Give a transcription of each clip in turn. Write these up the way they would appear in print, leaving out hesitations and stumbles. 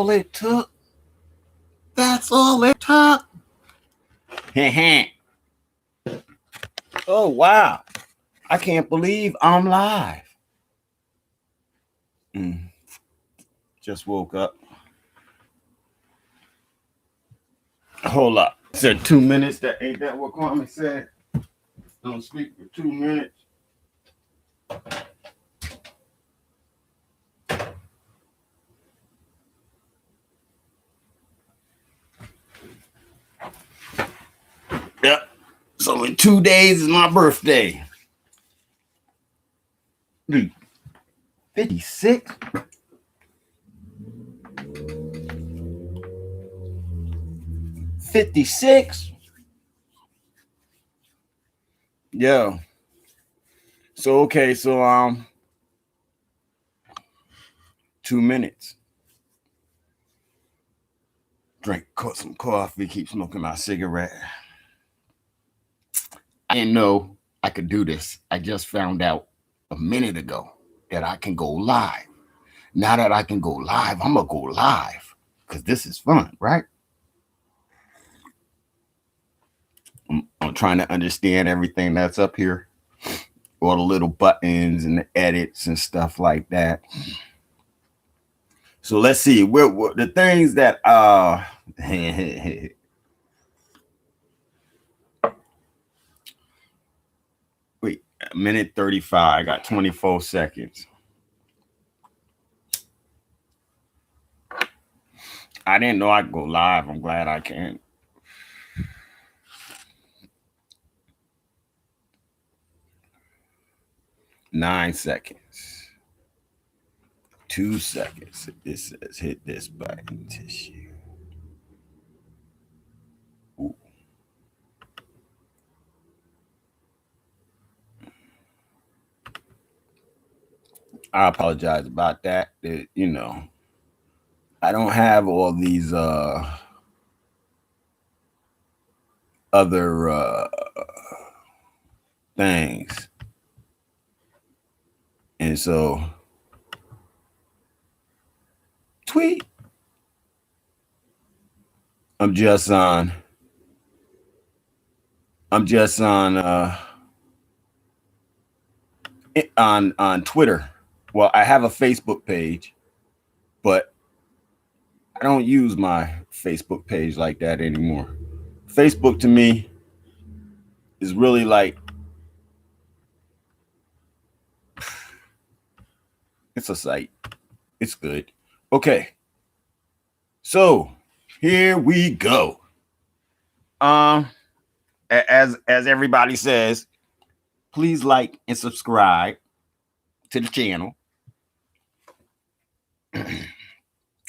all it took. That's all it took. Oh, wow. I can't believe I'm live. Just woke up. Hold up. Said 2 minutes. That ain't that what Kwame said? Don't speak for 2 minutes. Yep. So in 2 days is my birthday. Dude, 56? $56? Yo. So okay, so 2 minutes. Drink some coffee, keep smoking my cigarette. I didn't know I could do this. I just found out a minute ago that I can go live. Now that I can go live, I'm gonna go live because this is fun, right? I'm trying to understand everything that's up here, all the little buttons and the edits and stuff like that. So let's see what the things that wait, a minute 35. I got 24 seconds. I didn't know I could go live. I'm glad I can. Nine seconds. 2 seconds. It says hit this button to share. Ooh. I apologize about that. You know, I don't have all these other things. And so tweet. I'm just on Twitter. Well, I have a Facebook page, but I don't use my Facebook page like that anymore. Facebook to me is really like it's a site. It's good. Okay. So here we go. As everybody says, please like and subscribe to the channel.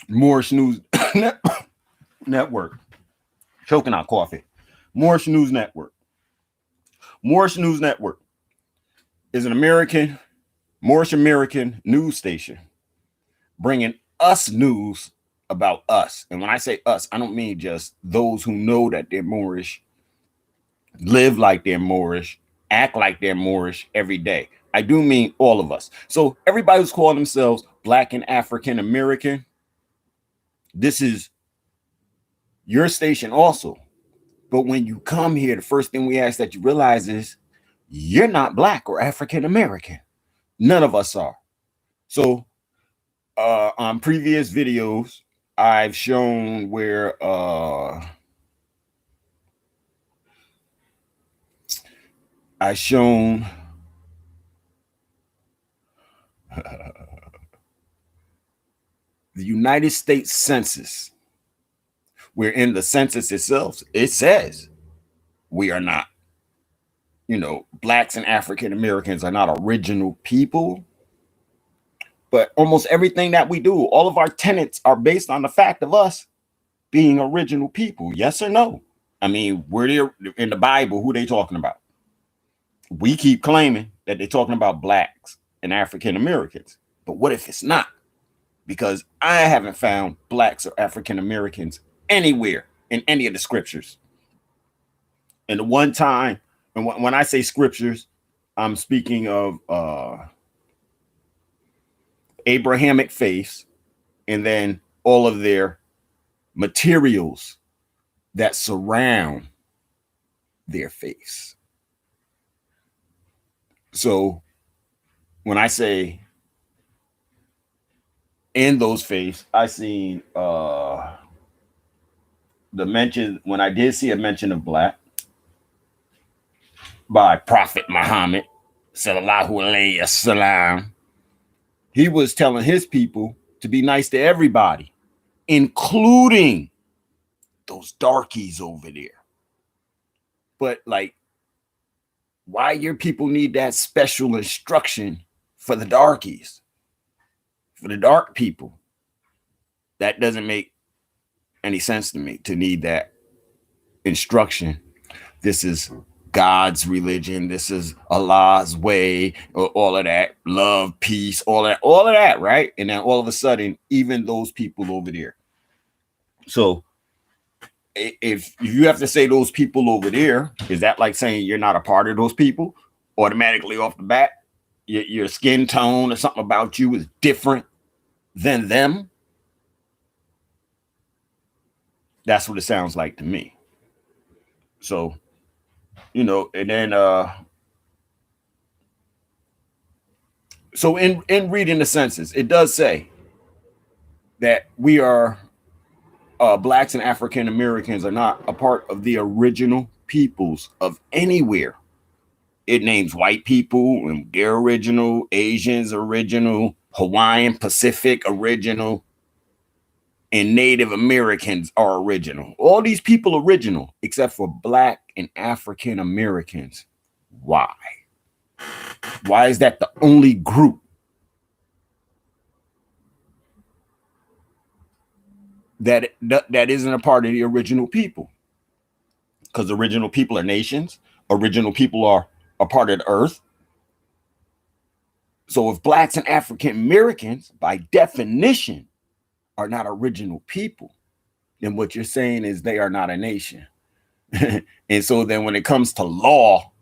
Moorish News Network. Choking out coffee. Moorish News Network. Moorish News Network is an Moorish American news station bringing us news about us. And when I say us, I don't mean just those who know that they're Moorish, live like they're Moorish, act like they're Moorish every day. I do mean all of us. So everybody who's calling themselves Black and African American, this is your station also. But when you come here, the first thing we ask that you realize is you're not Black or African American. None of us are. So on previous videos, I've shown where the United States Census, where in the census itself, it says we are not, Blacks and African Americans are not original people. But almost everything that we do, all of our tenets are based on the fact of us being original people. Yes or no? I mean, we're there in the Bible. Who they talking about? We keep claiming that they're talking about Blacks and African Americans. But what if it's not? Because I haven't found Blacks or African Americans anywhere in any of the scriptures. And the one time, and when I say scriptures, I'm speaking of Abrahamic faith, and then all of their materials that surround their face. So when I say in those faiths, I seen the mention, when I did see a mention of black by Prophet Muhammad, sallallahu alayhi wasallam, he was telling his people to be nice to everybody, including those darkies over there. But like, why your people need that special instruction for the darkies, for the dark people? That doesn't make any sense to me, to need that instruction. This is God's religion. This is Allah's way, all of that, love, peace, all of that, right? And then all of a sudden, even those people over there. So if you have to say those people over there, is that like saying you're not a part of those people automatically off the bat? Your skin tone or something about you is different than them? That's what it sounds like to me. So, and then so in reading the census, it does say that we are blacks and African Americans are not a part of the original peoples of anywhere. It names white people and they're original, Asians original, Hawaiian Pacific original, and Native Americans are original. All these people original, except for black and African Americans. Why? Why is that the only group that isn't a part of the original people? Because original people are nations. Original people are a part of the earth. So if blacks and African Americans, by definition, are not original people, then what you're saying is they are not a nation. And so then when it comes to law,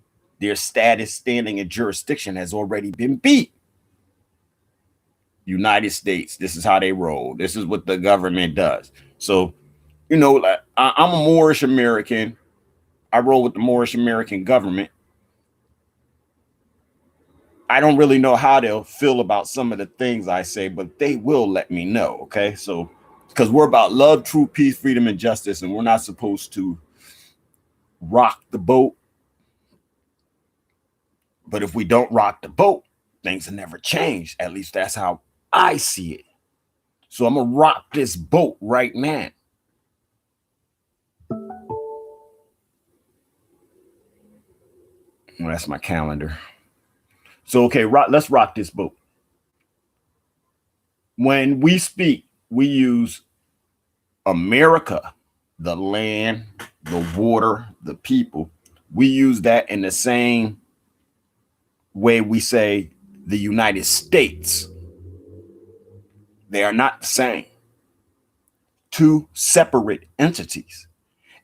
their status, standing, and jurisdiction has already been beat. United States, this is how they roll. This is what the government does. So, like, I'm a Moorish American. I roll with the Moorish American government. I don't really know how they'll feel about some of the things I say, but they will let me know. Okay. So, because we're about love, truth, peace, freedom, and justice, and we're not supposed to rock the boat. But if we don't rock the boat, things will never change. At least that's how I see it. So I'm going to rock this boat right now. Well, that's my calendar. So, okay, let's rock this boat. When we speak, we use America, the land, the water, the people. We use that in the same way we say the United States. They are not the same. Two separate entities.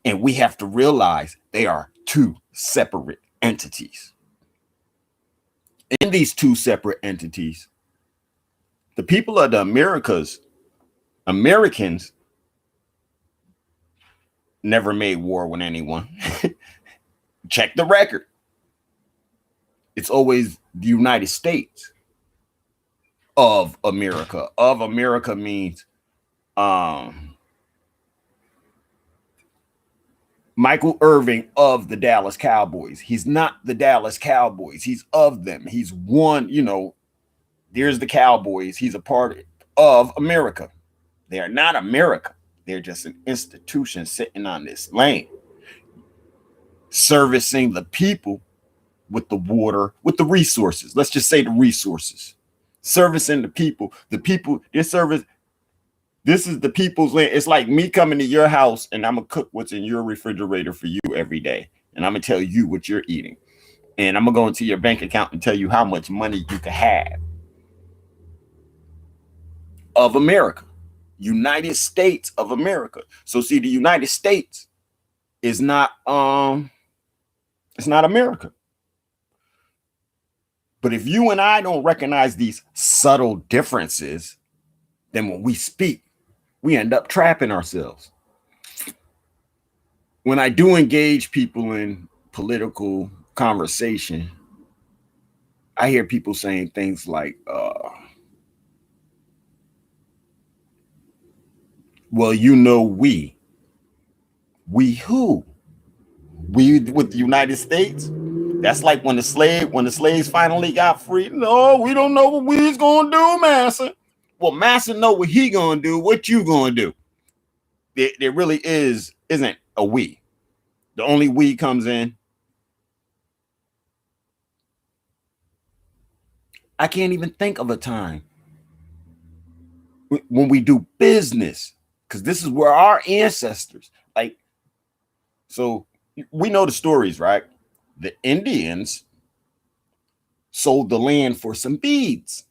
And we have to realize they are two separate entities. In these two separate entities, the people of the Americans, never made war with anyone. Check the record. It's always the United States of America. Of America means Michael Irvin of the Dallas Cowboys. He's not the Dallas Cowboys. He's of them. He's one, there's the Cowboys. He's a part of America. They are not America. They're just an institution sitting on this land, servicing the people with the water, with the resources. Let's just say the resources. Servicing the people. The people, their service. This is the people's land. It's like me coming to your house and I'm going to cook what's in your refrigerator for you every day. And I'm going to tell you what you're eating. And I'm going to go into your bank account and tell you how much money you can have. Of America. United States of America. So see, the United States is not it's not America. But if you and I don't recognize these subtle differences, then when we speak, we end up trapping ourselves. When I do engage people in political conversation, I hear people saying things like, well, we who? We with the United States? That's like when the slaves finally got free. No, we don't know what we's gonna do, Massa. Well, Massa know what he gonna do. What you gonna do? There really isn't a we. The only we comes in. I can't even think of a time when we do business, because this is where our ancestors, like, so we know the stories, right? The Indians sold the land for some beads,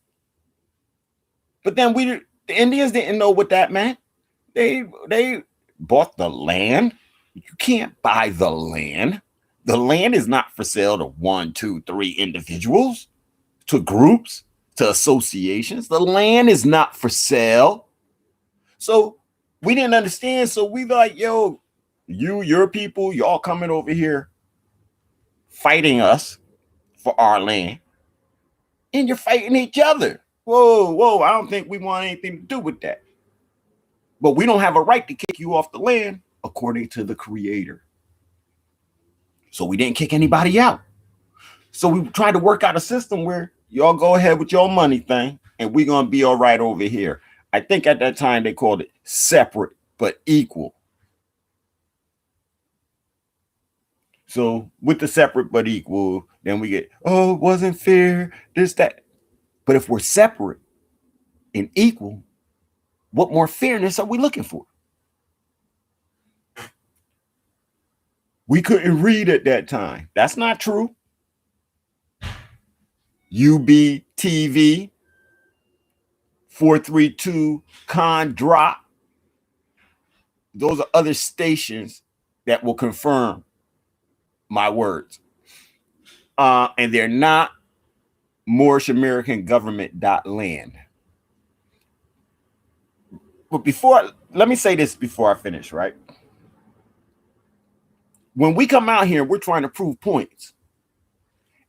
but then the Indians didn't know what that meant. They bought the land. You can't buy the land. The land is not for sale to 1, 2, 3 individuals, to groups, to associations. The land is not for sale. So we didn't understand. So we like, yo, your people, y'all coming over here fighting us for our land, and you're fighting each other. Whoa, I don't think we want anything to do with that. But we don't have a right to kick you off the land according to the creator. So we didn't kick anybody out. So we tried to work out a system where y'all go ahead with your money thing and we're going to be all right over here. I think at that time they called it separate but equal. So with the separate but equal, then we get, oh, it wasn't fair, this, that. But if we're separate and equal, what more fairness are we looking for? We couldn't read at that time. That's not true. UBTV 432 Con Drop. Those are other stations that will confirm my words. And they're not Moorish American Government.land. But let me say this before I finish, right? When we come out here, we're trying to prove points.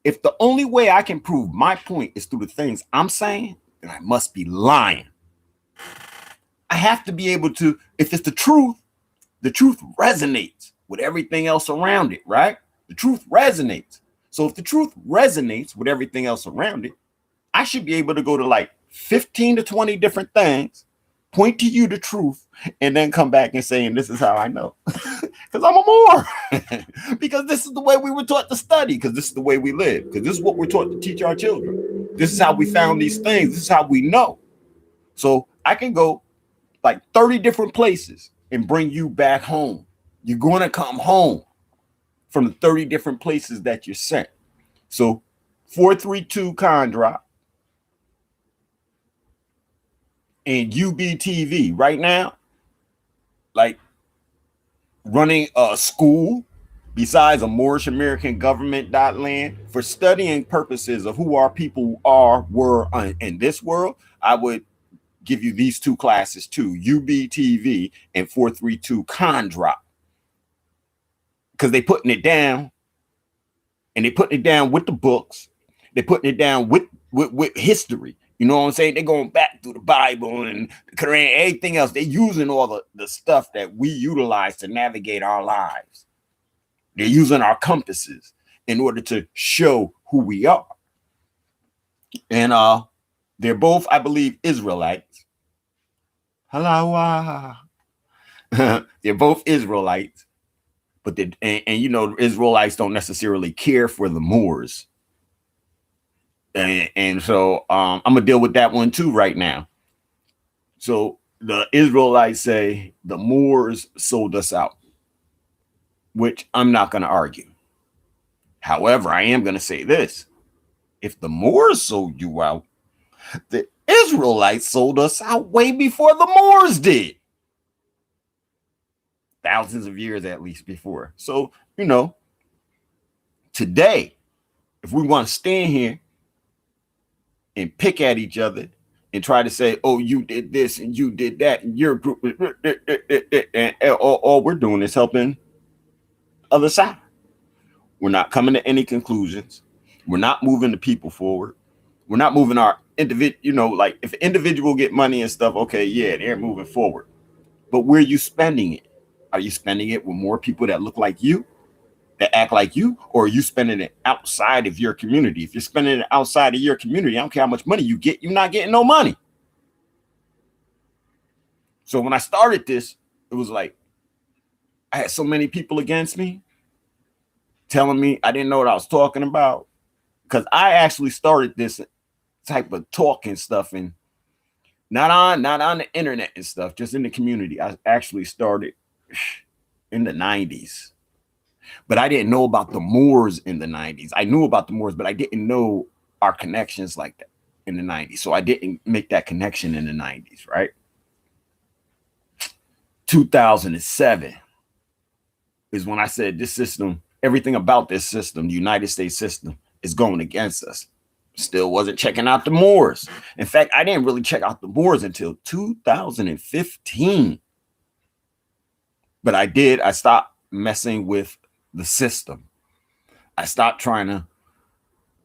If the only way I can prove my point is through the things I'm saying, then I must be lying. I have to be able to, if it's the truth resonates with everything else around it, right? The truth resonates. So if the truth resonates with everything else around it, I should be able to go to like 15 to 20 different things, point to you the truth, and then come back and saying, this is how I know. Because I'm a Moor. Because this is the way we were taught to study, because this is the way we live, because this is what we're taught to teach our children. This is how we found these things. This is how we know. So I can go like 30 different places and bring you back home. You're going to come home from the 30 different places that you're sent. So 432 Con Drop and UBTV right now, like running a school besides a Moorish American Government.land for studying purposes of who our people were in this world. I would give you these two classes too, UBTV and 432 Con Drop, because they putting it down, and they putting it down with the books. They're putting it down with history. You know what I'm saying? They're going back through the Bible and the Quran, everything else. They're using all the stuff that we utilize to navigate our lives. They're using our compasses in order to show who we are. And they're both, I believe, Israelites. Hello. They're both Israelites. But you know, Israelites don't necessarily care for the Moors. And so I'm gonna deal with that one too right now. So the Israelites say the Moors sold us out, which I'm not going to argue. However, I am going to say this: if the Moors sold you out, the Israelites sold us out way before the Moors did. Thousands of years at least before. So, you know, today, if we want to stand here and pick at each other and try to say, oh, you did this and you did that and your group, and all we're doing is helping other side. We're not coming to any conclusions. We're not moving the people forward. We're not moving our individual, like if an individual get money and stuff, okay, yeah, they're moving forward. But where are you spending it? Are you spending it with more people that look like you, that act like you, or are you spending it outside of your community? If you're spending it outside of your community, I don't care how much money you get, you're not getting no money. So when I started this, it was like I had so many people against me telling me I didn't know what I was talking about, because I actually started this type of talking stuff, and not on the internet and stuff, just in the community. I actually started in the 90s, but I didn't know about the Moors in the 90s. I knew about the Moors, but I didn't know our connections like that in the 90s. So I didn't make that connection in the 90s, right? 2007 is when I said this system, everything about this system, the United States system, is going against us. Still wasn't checking out the Moors. In fact, I didn't really check out the Moors until 2015. But I did. I stopped messing with the system. I stopped trying to,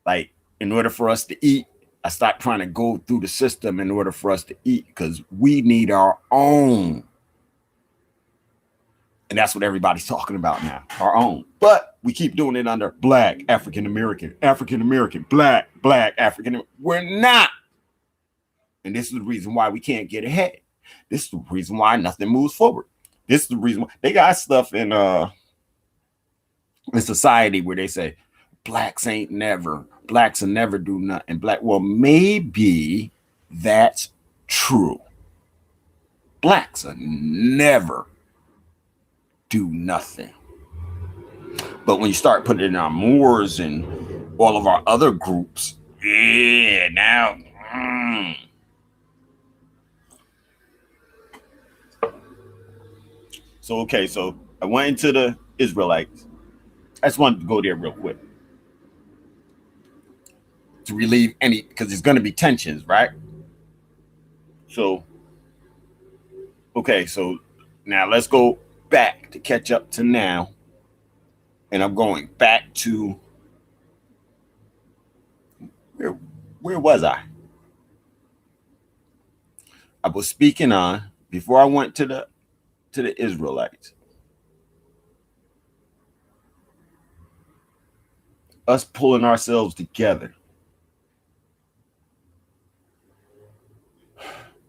like, in order for us to eat, I stopped trying to go through the system in order for us to eat, because we need our own. And that's what everybody's talking about now, our own. But we keep doing it under Black, African American, Black, African. We're not. And this is the reason why we can't get ahead. This is the reason why nothing moves forward. This is the reason why they got stuff in society where they say blacks will never do nothing. Well, maybe that's true. Blacks will never do nothing. But when you start putting it in our Moors and all of our other groups, yeah, now. So, okay, so I went into the Israelites. I just wanted to go there real quick to relieve any, because there's going to be tensions, right? So, okay, so now let's go back to catch up to now. And I'm going back to where was I? I was speaking on, before I went to the Israelites, us pulling ourselves together.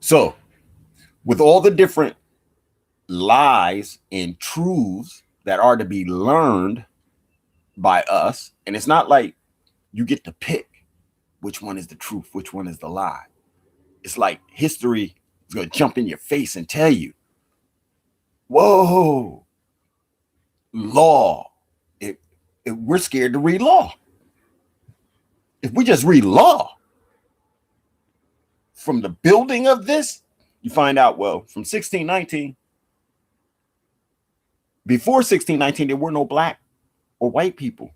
So, with all the different lies and truths that are to be learned by us, and it's not like you get to pick which one is the truth, which one is the lie. It's like history is going to jump in your face and tell you, whoa, law. We're scared to read law. If we just read law from the building of this, you find out, well, from 1619, before 1619, there were no black or white people.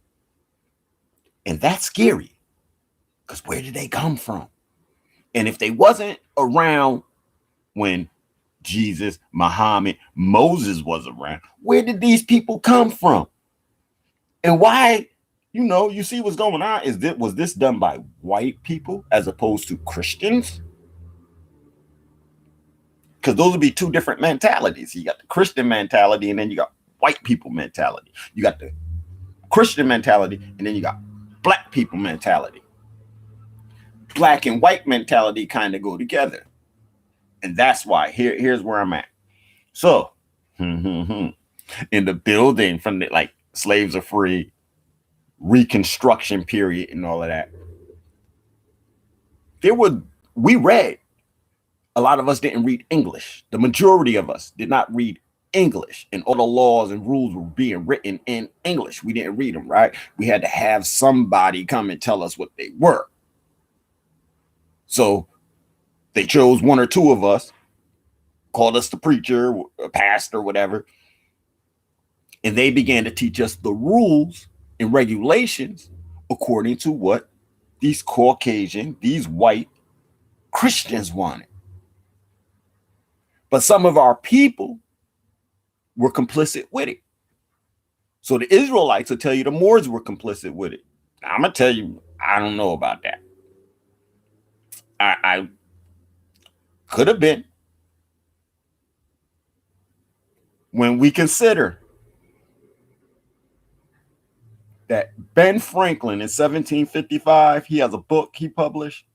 And that's scary, because where did they come from? And if they wasn't around when Jesus, Muhammad, Moses was around, where did these people come from? And why, you see what's going on, was this done by white people as opposed to Christians? Because those would be two different mentalities. You got the Christian mentality, and then you got white people mentality. You got the Christian mentality, and then you got black people mentality. Black and white mentality kind of go together. And that's why here's where I'm at. So in the building from the, like, slaves are free, Reconstruction period and all of that, we read, a lot of us didn't read English. The majority of us did not read English, and all the laws and rules were being written in English. We didn't read them, right? We had to have somebody come and tell us what they were. So they chose one or two of us, called us the preacher, a pastor, whatever, and they began to teach us the rules and regulations according to what these Caucasian, these white Christians want it. But some of our people were complicit with it. So the Israelites will tell you the Moors were complicit with it. I'm going to tell you, I don't know about that. I could have been. When we consider that Ben Franklin in 1755, he has a book he published.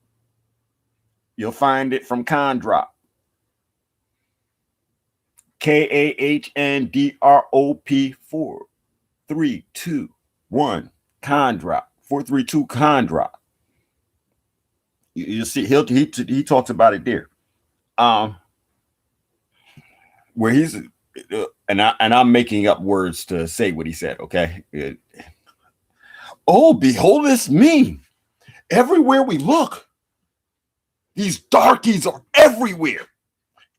You'll find it from Kahndrop. KAHNDROP 4321 Kahndrop 432 Kahndrop. You see, he talks about it there. Where he's and I'm making up words to say what he said. Okay. Oh, behold this me! Everywhere we look, these darkies are everywhere.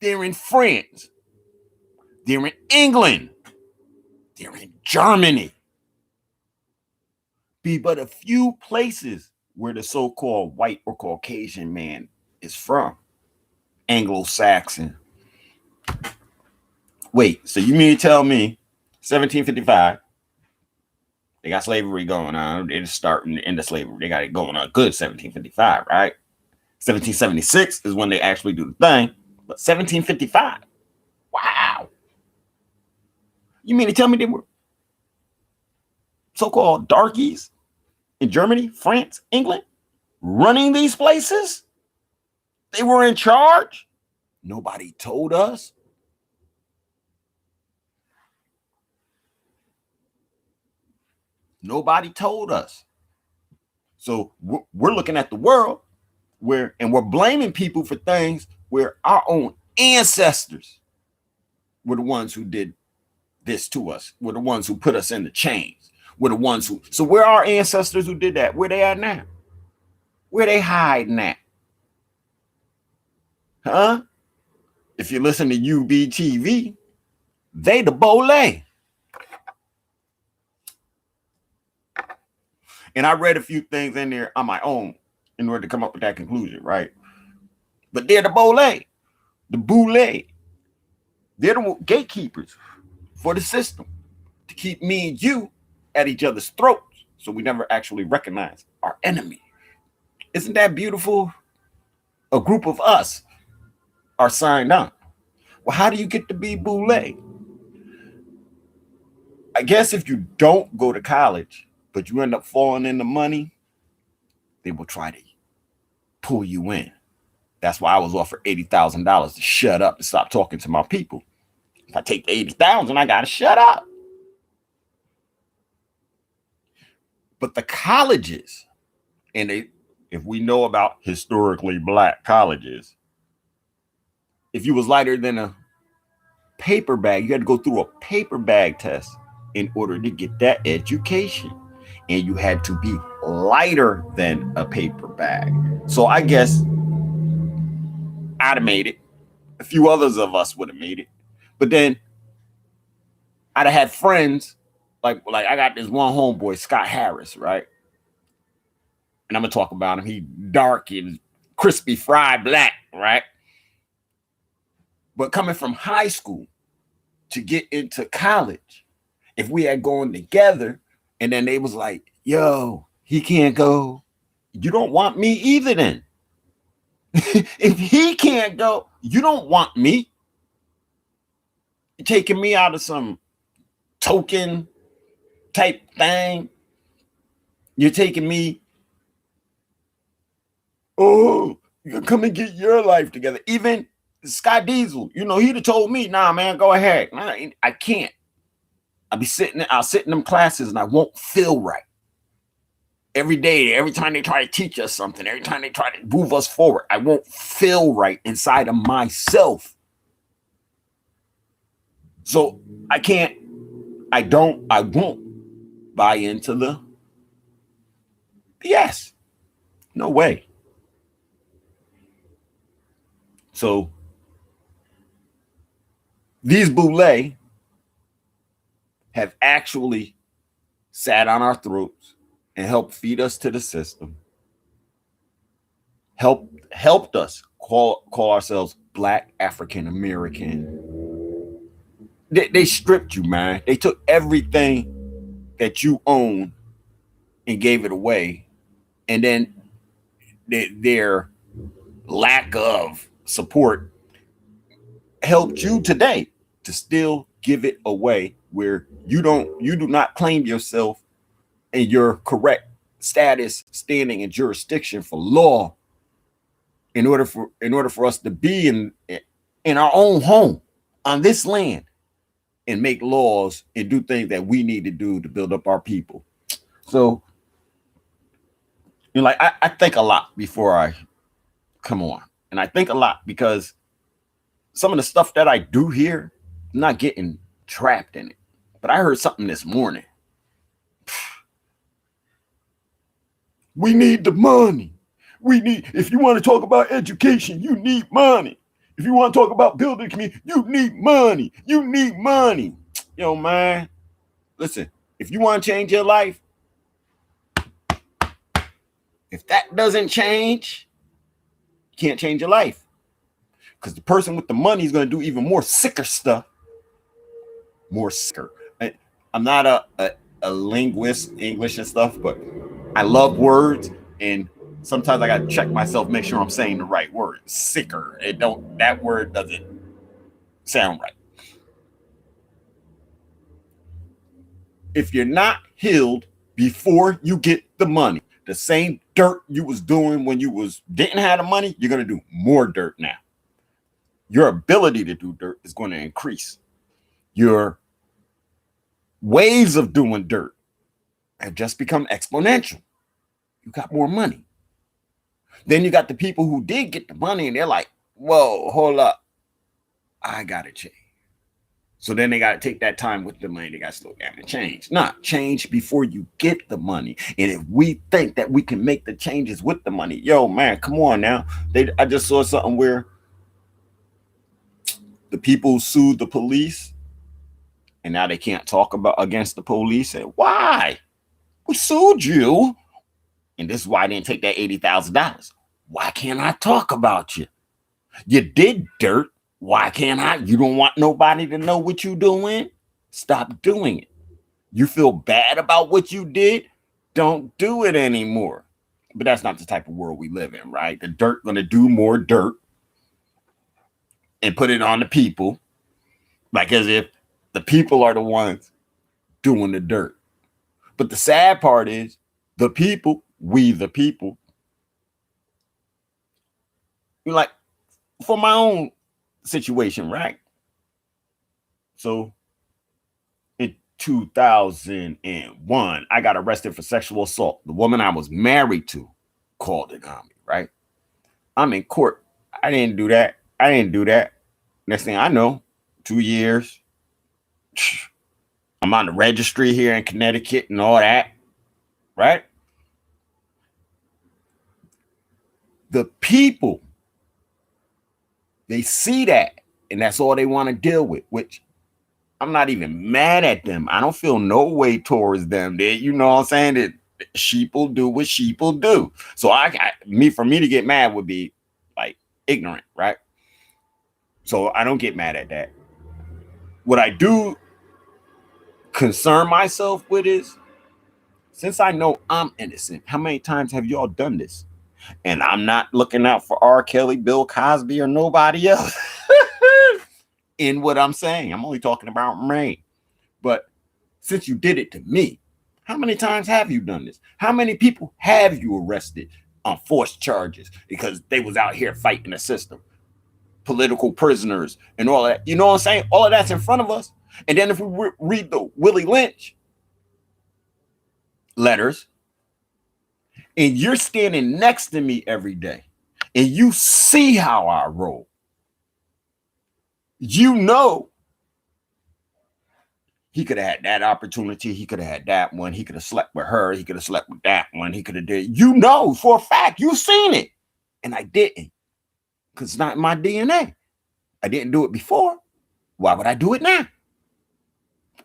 They're in France. They're in England. They're in Germany. Be but a few places where the so-called white or Caucasian man is from. Anglo-Saxon. Wait, so you mean to tell me 1755, they got slavery going on. They just starting to end of slavery. They got it going on good 1755, right? 1776 is when they actually do the thing. But 1755, wow. You mean to tell me they were so-called darkies in Germany, France, England, running these places? They were in charge? Nobody told us. Nobody told us. So we're looking at the world and we're blaming people for things where our own ancestors were the ones who did this to us. Were the ones who put us in the chains. Were the ones who. So where are our ancestors who did that? Where they at now? Where they hiding at? Huh? If you listen to UBTV, they the Bole. And I read a few things in there on my own in order to come up with that conclusion, right? But they're the Bole, the Boule. They're the gatekeepers for the system to keep me and you at each other's throats so we never actually recognize our enemy. Isn't that beautiful? A group of us are signed on. Well, how do you get to be Boule? I guess if you don't go to college, but you end up falling into money, they will try to pull you in. That's why I was offered $80,000 to shut up and stop talking to my people. If I take the 80,000, I gotta shut up. But the colleges, and if we know about historically black colleges, if you was lighter than a paper bag, you had to go through a paper bag test in order to get that education. And you had to be lighter than a paper bag. So I guess I'd have made it. A few others of us would have made it. But then I'd have had friends, like I got this one homeboy, Scott Harris, right? And I'm going to talk about him. He dark and crispy fried black, right? But coming from high school to get into college, if we had gone together and then they was like, yo, he can't go, you don't want me either then. If he can't go, you don't want me. You're taking me out of some token type thing. You're taking me, oh, you come and get your life together. Even Scott Diesel, he'd have told me, nah, man, go ahead. Nah, I can't. I'll sit in them classes and I won't feel right. Every day, every time they try to teach us something, every time they try to move us forward, I won't feel right inside of myself. So I won't buy into the BS. No way. So these Boule have actually sat on our throats and helped feed us to the system. helped us call ourselves Black African American. They stripped you, man. They took everything that you own and gave it away, and then their lack of support helped you today to still give it away, where you do not claim yourself and your correct status, standing, and jurisdiction for law in order for us to be in our own home on this land and make laws and do things that we need to do to build up our people. So, like I think a lot before I come on, and I think a lot because some of the stuff that I do here, I'm not getting trapped in it. But I heard something this morning. We need the money. If you want to talk about education, you need money. If you want to talk about building community, you need money. You need money. Yo, man, listen, if you want to change your life, if that doesn't change, you can't change your life. Because the person with the money is going to do even more sicker stuff. More sicker. I'm not a linguist, English and stuff, but I love words, and sometimes I got to check myself, make sure I'm saying the right word. Sicker. That word doesn't sound right. If you're not healed before you get the money, the same dirt you was doing when you didn't have the money, you're going to do more dirt now. Your ability to do dirt is going to increase. Your ways of doing dirt have just become exponential. You got more money. Then you got the people who did get the money and they're like, whoa, hold up. I got to change. So then they got to take that time with the money. They got to slow down and change. Not change before you get the money. And if we think that we can make the changes with the money, yo, man, come on now. I just saw something where the people sued the police and now they can't talk about against the police. And why? We sued you. And this is why I didn't take that $80,000. Why can't I talk about you? You did dirt. Why can't I? You don't want nobody to know what you're doing? Stop doing it. You feel bad about what you did? Don't do it anymore. But that's not the type of world we live in, right? The dirt gonna do more dirt and put it on the people, like as if the people are the ones doing the dirt. But the sad part is the people, we the people, like for my own situation, right? So in 2001, I got arrested for sexual assault. The woman I was married to called it on me, right? I'm in court. I didn't do that. Next thing I know, 2 years. I'm on the registry here in Connecticut and all that, right? The people, they see that, and that's all they want to deal with, which I'm not even mad at them. I don't feel no way towards them. You know what I'm saying? That sheep will do what sheep will do. So for me to get mad would be like ignorant, right? So I don't get mad at that. What I do concern myself with is, since I know I'm innocent, how many times have y'all done this? And I'm not looking out for R. Kelly, Bill Cosby, or nobody else in what I'm saying. I'm only talking about me. But since you did it to me, how many times have you done this? How many people have you arrested on forced charges because they was out here fighting the system? Political prisoners and all that. You know what I'm saying? All of that's in front of us. And then if we read the Willie Lynch letters, and you're standing next to me every day, and you see how I roll, you know he could have had that opportunity. He could have had that one. He could have slept with her. He could have slept with that one. He could have did. You know for a fact. You've seen it. And I didn't. Because it's not in my DNA. I didn't do it before. Why would I do it now?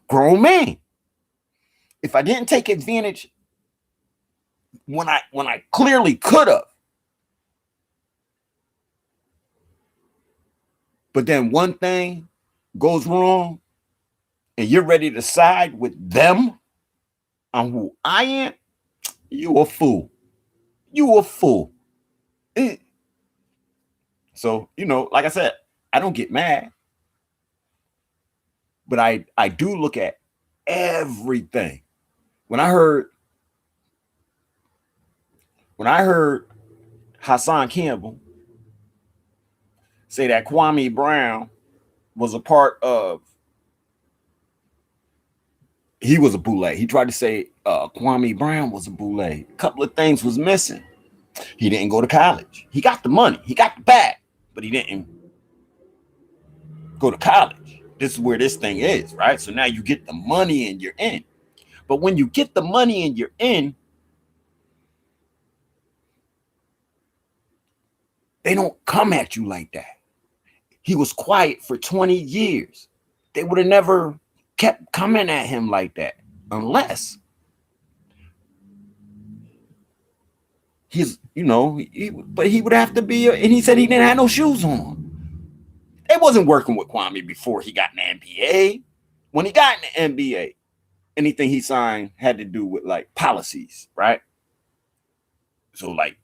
Grown man. If I didn't take advantage when I clearly could have, But then one thing goes wrong and you're ready to side with them on who I am, you a fool. You a fool. Eh. So, like I said, I don't get mad, but I do look at everything. When I heard Hassan Campbell say that Kwame Brown was a part of, he was a boule. He tried to say Kwame Brown was a boule. A couple of things was missing. He didn't go to college. He got the money. He got the bag, but he didn't go to college. This is where this thing is, right? So now you get the money and you're in. But when you get the money and you're in, they don't come at you like that. He was quiet for 20 years. They would have never kept coming at him like that unless he's, but he would have to be, and he said he didn't have no shoes on. They wasn't working with Kwame before he got in the NBA. When he got in the NBA, anything he signed had to do with like policies, right? So like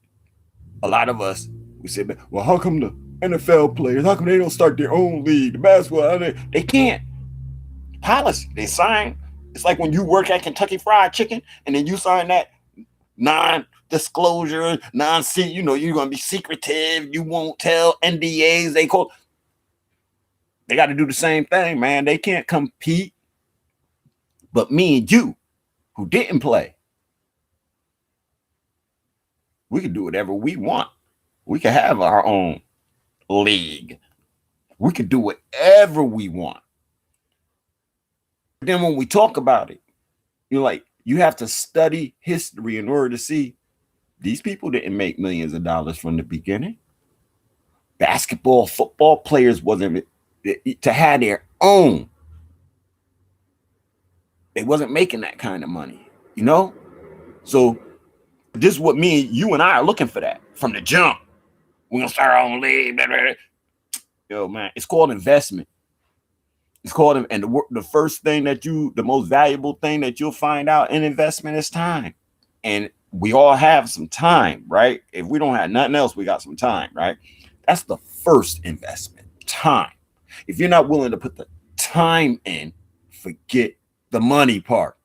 a lot of us, we said, well, how come the NFL players, how come they don't start their own league? The basketball, they can't. Policy, they sign. It's like when you work at Kentucky Fried Chicken and then you sign that non-disclosure, you're going to be secretive. You won't tell NDAs. They got to do the same thing, man. They can't compete. But me and you, who didn't play, we can do whatever we want. We can have our own league. We can do whatever we want. Then when we talk about it, you have to study history in order to see these people didn't make millions of dollars from the beginning. Basketball, football players wasn't to have their own. They wasn't making that kind of money, So this is what you and I are looking for, that from the jump. We're gonna start our own league. Blah, blah, blah. Yo, man, it's called investment. It's called, and the first thing the most valuable thing that you'll find out in investment is time. And we all have some time, right? If we don't have nothing else, we got some time, right? That's the first investment, time. If you're not willing to put the time in, forget the money part.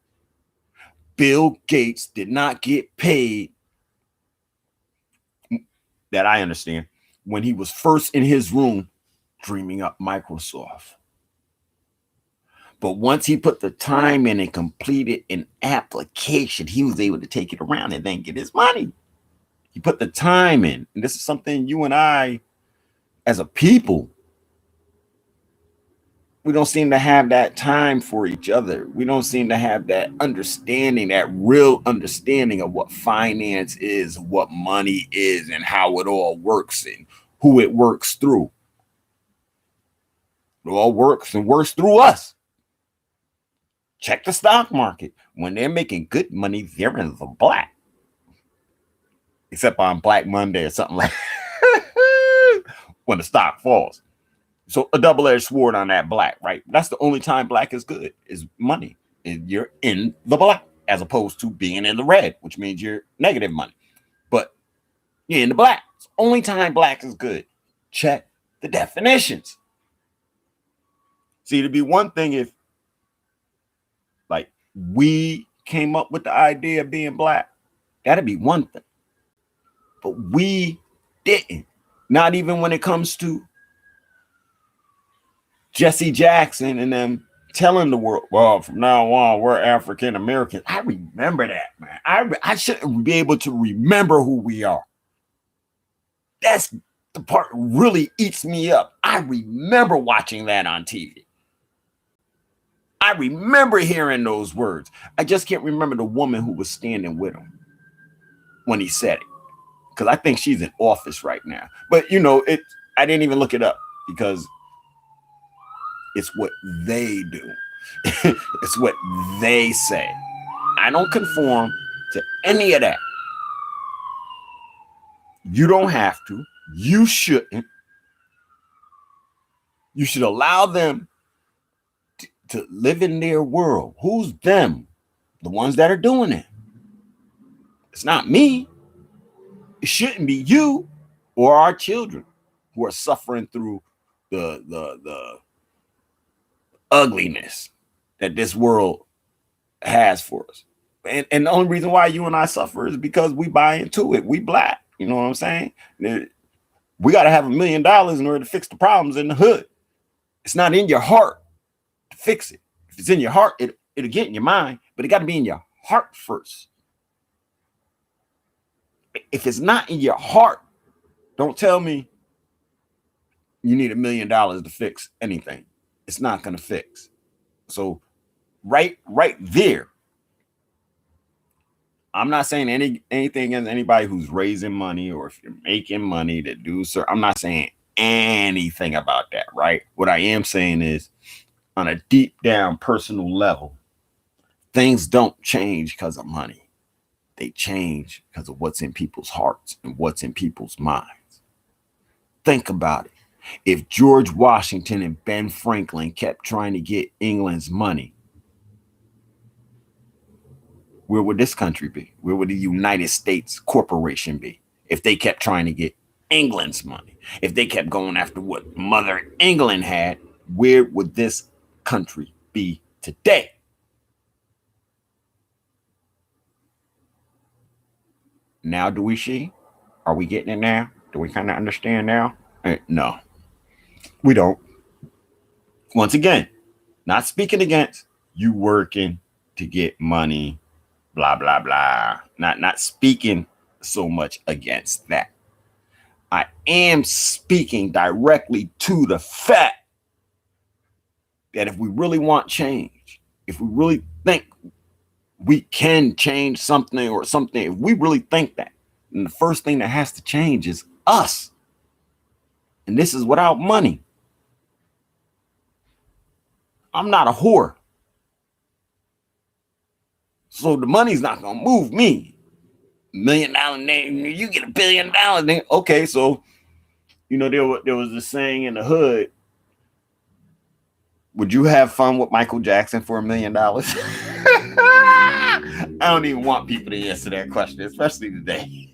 Bill Gates did not get paid, that I understand, when he was first in his room dreaming up Microsoft. But once he put the time in and completed an application, he was able to take it around and then get his money. He put the time in. And this is something you and I, as a people, we don't seem to have that time for each other. We don't seem to have that understanding, that real understanding of what finance is, what money is, and how it all works and who it works through. It all works and works through us. Check the stock market. When they're making good money, they're in the black. Except on Black Monday or something like that. When the stock falls. So a double-edged sword on that black, right? That's the only time black is good, is money. And you're in the black, as opposed to being in the red, which means you're negative money. But you're in the black. It's the only time black is good. Check the definitions. See, it'd be one thing if we came up with the idea of being black. That'd be one thing. But we didn't. Not even when it comes to Jesse Jackson and them telling the world, well, from now on, we're African Americans. I remember that, man. I shouldn't be able to remember who we are. That's the part that really eats me up. I remember watching that on TV. I remember hearing those words. I just can't remember the woman who was standing with him when he said it, because I think she's in office right now. But I didn't even look it up because it's what they do. It's what they say. I don't conform to any of that. You don't have to. You shouldn't. You should allow them to live in their world. Who's them? The ones that are doing it. It's not me. It shouldn't be you or our children who are suffering through the ugliness that this world has for us. And the only reason why you and I suffer is because we buy into it. We black. You know what I'm saying? We got to have $1 million in order to fix the problems in the hood. It's not in your heart to fix it. If it's in your heart, it'll get in your mind, but it got to be in your heart first. If it's not in your heart, don't tell me you need $1 million to fix anything. It's not going to fix. So right there, I'm not saying anything against anybody who's raising money or if you're making money to do so. I'm not saying anything about that, right? What I am saying is on a deep down personal level, things don't change because of money. They change because of what's in people's hearts and what's in people's minds. Think about it. If George Washington and Ben Franklin kept trying to get England's money, where would this country be? Where would the United States Corporation be if they kept trying to get England's money? If they kept going after what Mother England had, where would this country be today? Now, do we see? Are we getting it now? Do we kind of understand now? No, we don't. Once again, not speaking against you working to get money, blah, blah, blah. Not speaking so much against that. I am speaking directly to the fact that if we really want change, if we really think we can change something or something, if we really think that, then the first thing that has to change is us. And this is without money. I'm not a whore. So the money's not going to move me. $1 million name, you get $1 billion. Then, okay, so, you know, there was this saying in the hood, would you have fun with Michael Jackson for $1 million? I don't even want people to answer that question, especially today.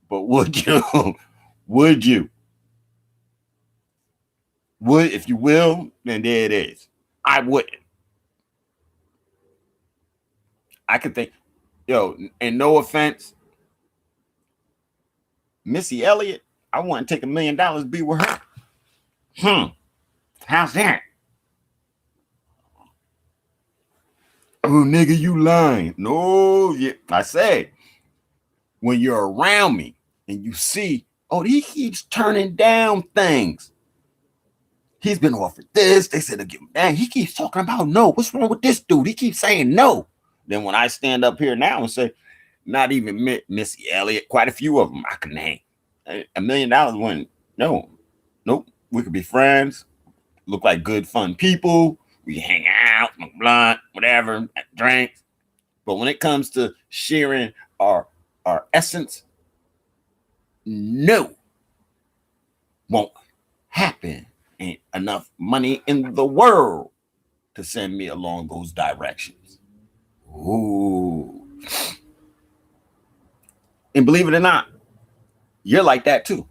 But would you? Would you? Would, if you will, then there it is. I wouldn't. I could think, yo, and no offense, Missy Elliott, I want to take $1 million to be with her. How's that? Oh, nigga, you lying. No, yeah. I said, when you're around me and you see, oh, he keeps turning down things. He's been offered this. They said to give him that. He keeps talking about no. What's wrong with this dude? He keeps saying no. Then when I stand up here now and say, not even Missy Elliott, quite a few of them I can name. $1 million wouldn't. No, nope. We could be friends, look like good, fun people. We hang out, smoke blunt, whatever, drinks. But when it comes to sharing our essence, no, won't happen. Ain't enough money in the world to send me along those directions. Ooh. And believe it or not, you're like that too.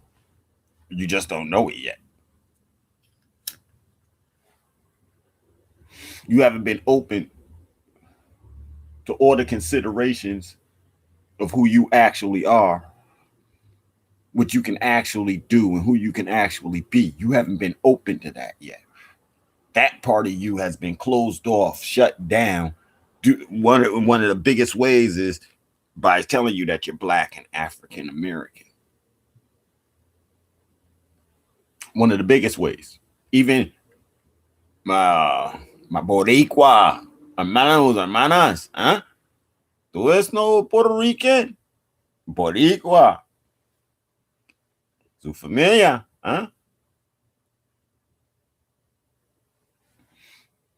You just don't know it yet. You haven't been open to all the considerations of who you actually are, what you can actually do, and who you can actually be. You haven't been open to that yet. That part of you has been closed off, shut down. One of the biggest ways is by telling you that you're Black and African American. One of the biggest ways. Even my Boricua, hermanos, hermanas, huh? ¿Tú eres no Puerto Rican? Boricua. Su familia, huh?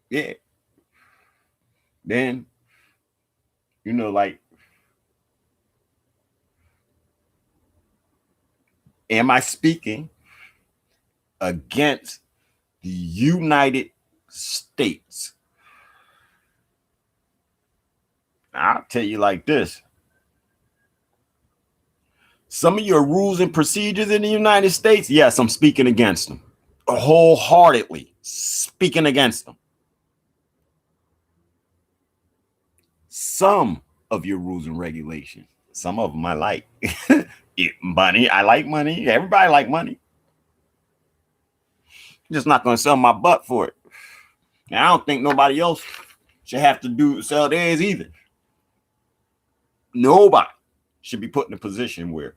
Yeah. Then, you know, like, am I speaking against the United States. I'll tell you like this. Some of your rules and procedures in the United States, yes, I'm speaking against them. Wholeheartedly speaking against them. Some of your rules and regulations, some of them I like. Money, I like money. Everybody like money. I'm just not going to sell my butt for it. And I don't think nobody else should have to sell theirs either. Nobody should be put in a position where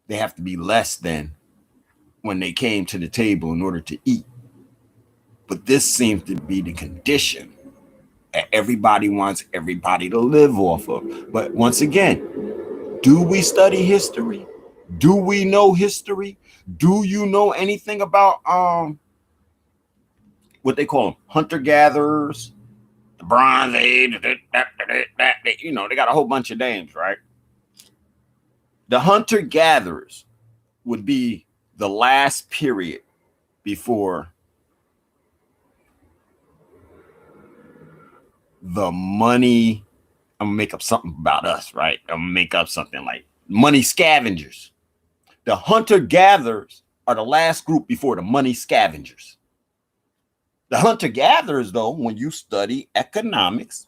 they have to be less than when they came to the table in order to eat. But this seems to be the condition that everybody wants everybody to live off of. But once again, do we study history? Do we know history? Do you know anything about what they call them? Hunter-gatherers, the Bronze Age, you know, they got a whole bunch of names, right? The hunter-gatherers would be the last period before the money. I'm gonna make up something about us, right? I'm gonna make up something like money scavengers. The hunter-gatherers are the last group before the money scavengers. The hunter-gatherers, though, when you study economics,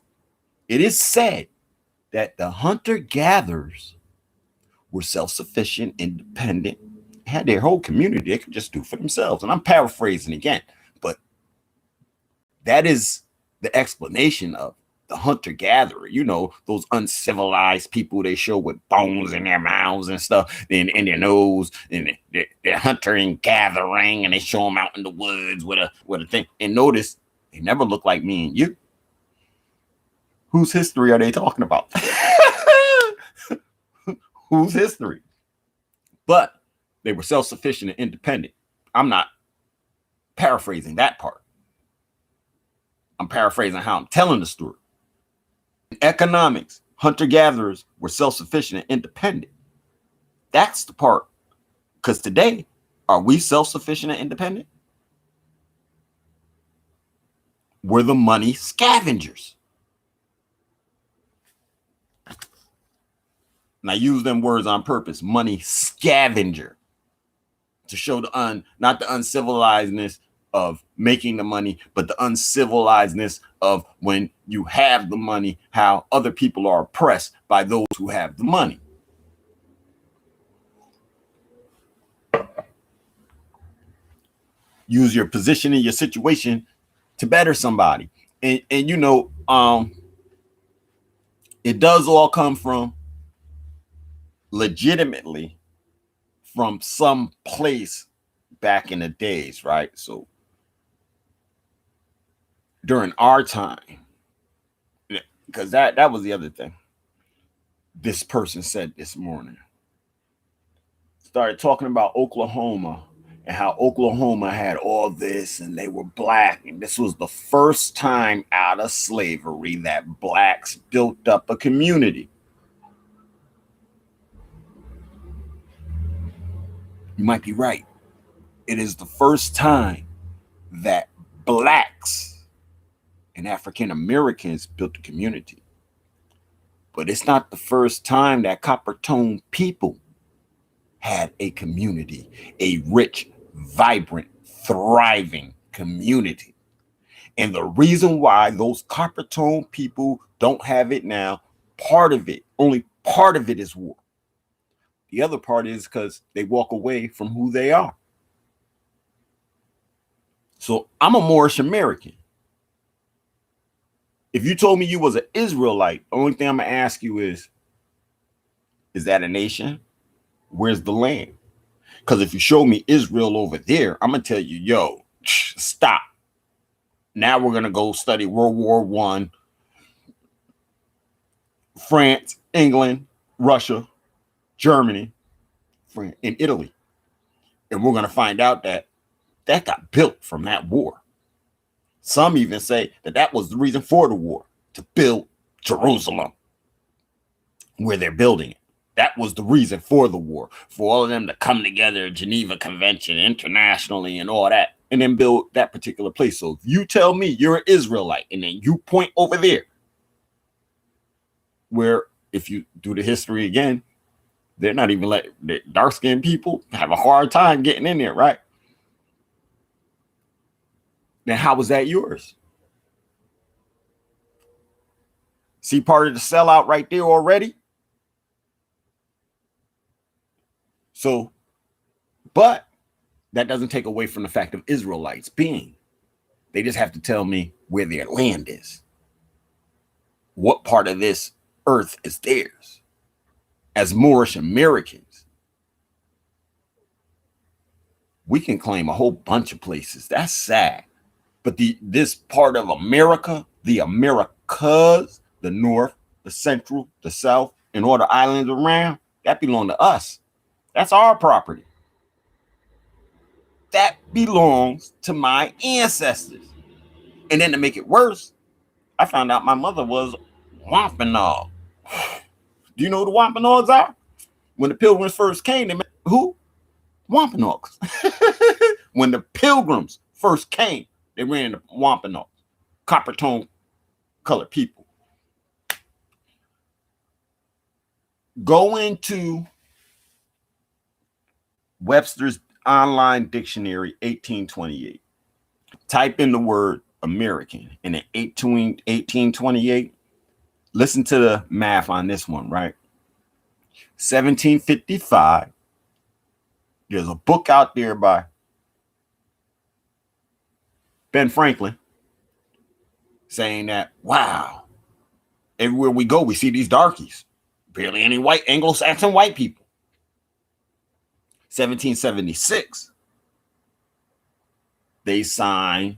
it is said that the hunter-gatherers were self-sufficient, independent, had their whole community they could just do for themselves. And I'm paraphrasing again, but that is the explanation of the hunter-gatherer. You know, those uncivilized people they show with bones in their mouths and stuff, and in their nose, and they're hunting, gathering, and they show them out in the woods with a thing. And notice, they never look like me and you. Whose history are they talking about? Whose history? But they were self-sufficient and independent. I'm not paraphrasing that part. I'm paraphrasing how I'm telling the story. In economics, hunter-gatherers were self-sufficient and independent. That's the part. Because today, are we self-sufficient and independent? We're the money scavengers. And I use them words on purpose, money scavenger, to show not the uncivilizedness of making the money, but the uncivilizedness of when you have the money, how other people are oppressed by those who have the money. Use your position in your situation to better somebody. And you know, it does all come from legitimately from some place back in the days, right? So during our time, because that was the other thing this person said this morning. Started talking about Oklahoma and how Oklahoma had all this and they were black. And this was the first time out of slavery that blacks built up a community. You might be right. It is the first time that blacks and African Americans built a community. But it's not the first time that copper-toned people had a community, a rich, vibrant, thriving community. And the reason why those copper-toned people don't have it now, only part of it is war. The other part is because they walk away from who they are. So I'm a Moorish American. If you told me you was an Israelite, the only thing I'm going to ask you is that a nation? Where's the land? Because if you show me Israel over there, I'm going to tell you, yo, stop. Now we're going to go study World War I, France, England, Russia, Germany, and Italy. And we're going to find out that got built from that war. Some even say that was the reason for the war, to build Jerusalem, where they're building it. That was the reason for the war, for all of them to come together, Geneva Convention, internationally, and all that, and then build that particular place. So if you tell me you're an Israelite, and then you point over there, where if you do the history again, they're not even like dark-skinned people have a hard time getting in there, right? Then how was that yours? See part of the sellout right there already? So, but that doesn't take away from the fact of Israelites being. They just have to tell me where their land is. What part of this earth is theirs? As Moorish Americans, we can claim a whole bunch of places. That's sad. But this part of America, the Americas, the North, the Central, the South, and all the islands around, that belong to us. That's our property. That belongs to my ancestors. And then to make it worse, I found out my mother was Wampanoag. Do you know who the Wampanoags are? When the Pilgrims first came, they met who? Wampanoags. When the Pilgrims first came, they ran into Wampanoags, copper tone colored people. Go into Webster's online dictionary 1828. Type in the word American, and in 1828, listen to the math on this one, right? 1755. There's a book out there by Ben Franklin saying that, wow, everywhere we go, we see these darkies. Barely any white Anglo-Saxon white people. 1776, they sign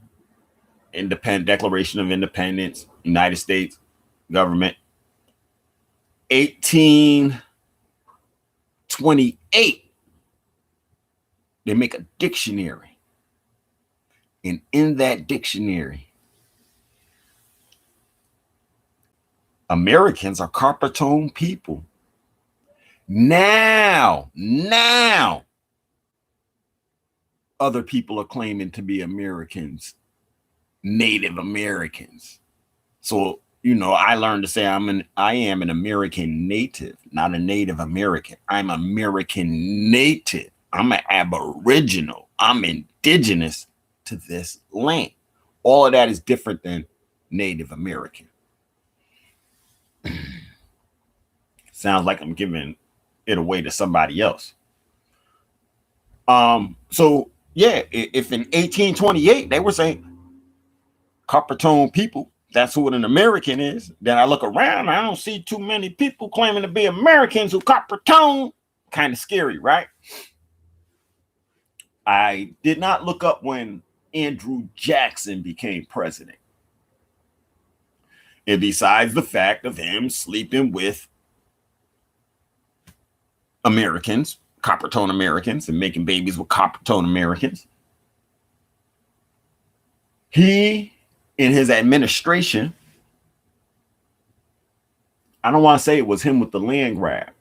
Declaration of Independence, United States government. 1828, they make a dictionary. And in that dictionary, Americans are copper tone people. Now, other people are claiming to be Americans, Native Americans. So, I learned to say I am an American native, not a Native American. I'm American native. I'm an Aboriginal. I'm indigenous to this land. All of that is different than Native American. Sounds like I'm giving it away to somebody else. So yeah, if in 1828 they were saying copper tone people, that's what an American is, then I look around, I don't see too many people claiming to be Americans who copper tone. Kind of scary, right? I did not look up when Andrew Jackson became president. And besides the fact of him sleeping with Americans, copper tone Americans, and making babies with copper tone Americans, he, in his administration, I don't want to say it was him with the land grab,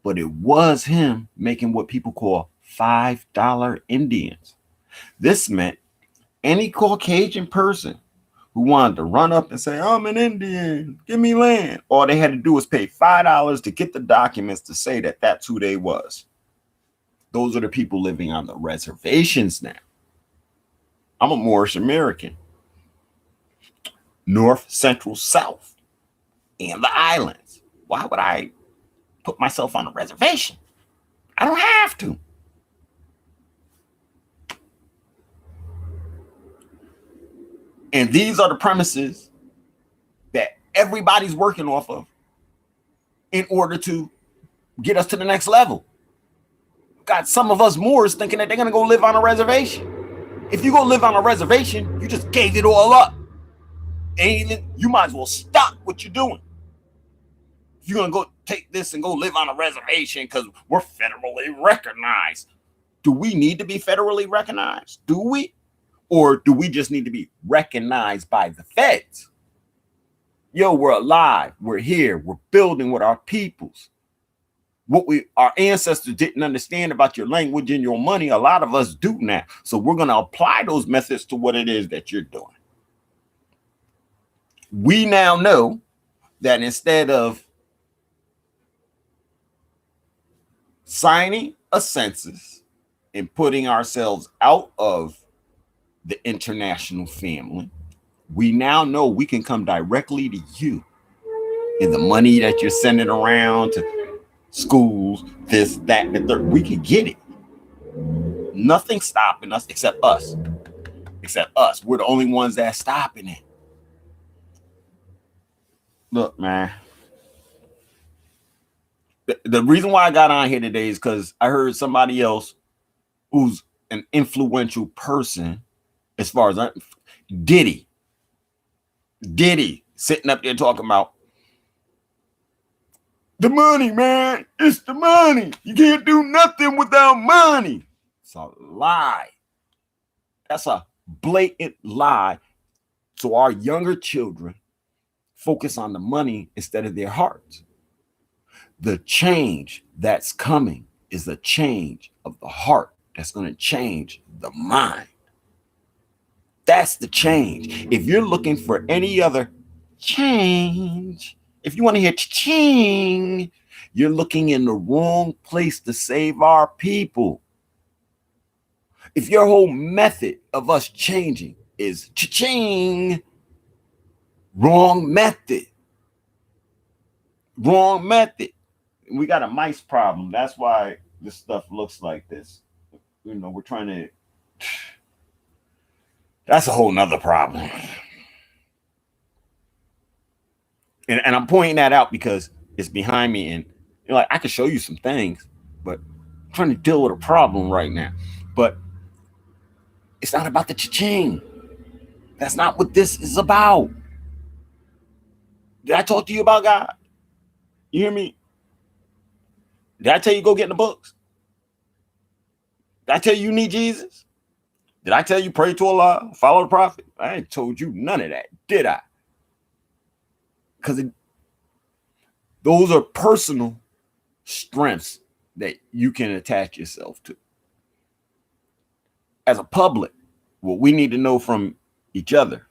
but it was him making what people call $5 Indians. This meant any Caucasian person who wanted to run up and say, I'm an Indian, give me land. All they had to do was pay $5 to get the documents to say that that's who they was. Those are the people living on the reservations now. I'm a Moorish American. North, Central, South, and the islands. Why would I put myself on a reservation? I don't have to. And these are the premises that everybody's working off of in order to get us to the next level. Got some of us Moors thinking that they're going to go live on a reservation. If you go live on a reservation, you just gave it all up. And even you might as well stop what you're doing. If you're going to go take this and go live on a reservation because we're federally recognized. Do we need to be federally recognized? Do we? Or do we just need to be recognized by the feds? Yo, we're alive. We're here. We're building with our peoples. what our ancestors didn't understand about your language and your money, a lot of us do now. So we're going to apply those methods to what it is that you're doing. We now know that instead of signing a census and putting ourselves out of the international family, we now know we can come directly to you. And the money that you're sending around to schools, this, that, and the third, we can get it. Nothing's stopping us except us. Except us. We're the only ones that's stopping it. Look, man. The reason why I got on here today is because I heard somebody else who's an influential person, as far as Diddy sitting up there talking about the money, man. It's the money. You can't do nothing without money. It's a lie. That's a blatant lie. So our younger children focus on the money instead of their hearts. The change that's coming is the change of the heart that's going to change the mind. That's the change. If you're looking for any other change, if you want to hear ching, you're looking in the wrong place to save our people. If your whole method of us changing is ching, wrong method. Wrong method. We got a mice problem. That's why this stuff looks like this. You know, we're trying to. That's a whole nother problem. And I'm pointing that out because it's behind me, and you know, like I can show you some things, but I'm trying to deal with a problem right now. But it's not about the cha-ching. That's not what this is about. Did I talk to you about God? You hear me? Did I tell you go get in the books? Did I tell you need Jesus? Did I tell you pray to Allah, follow the prophet? I ain't told you none of that, did I? Because those are personal strengths that you can attach yourself to. As a public, what we need to know from each other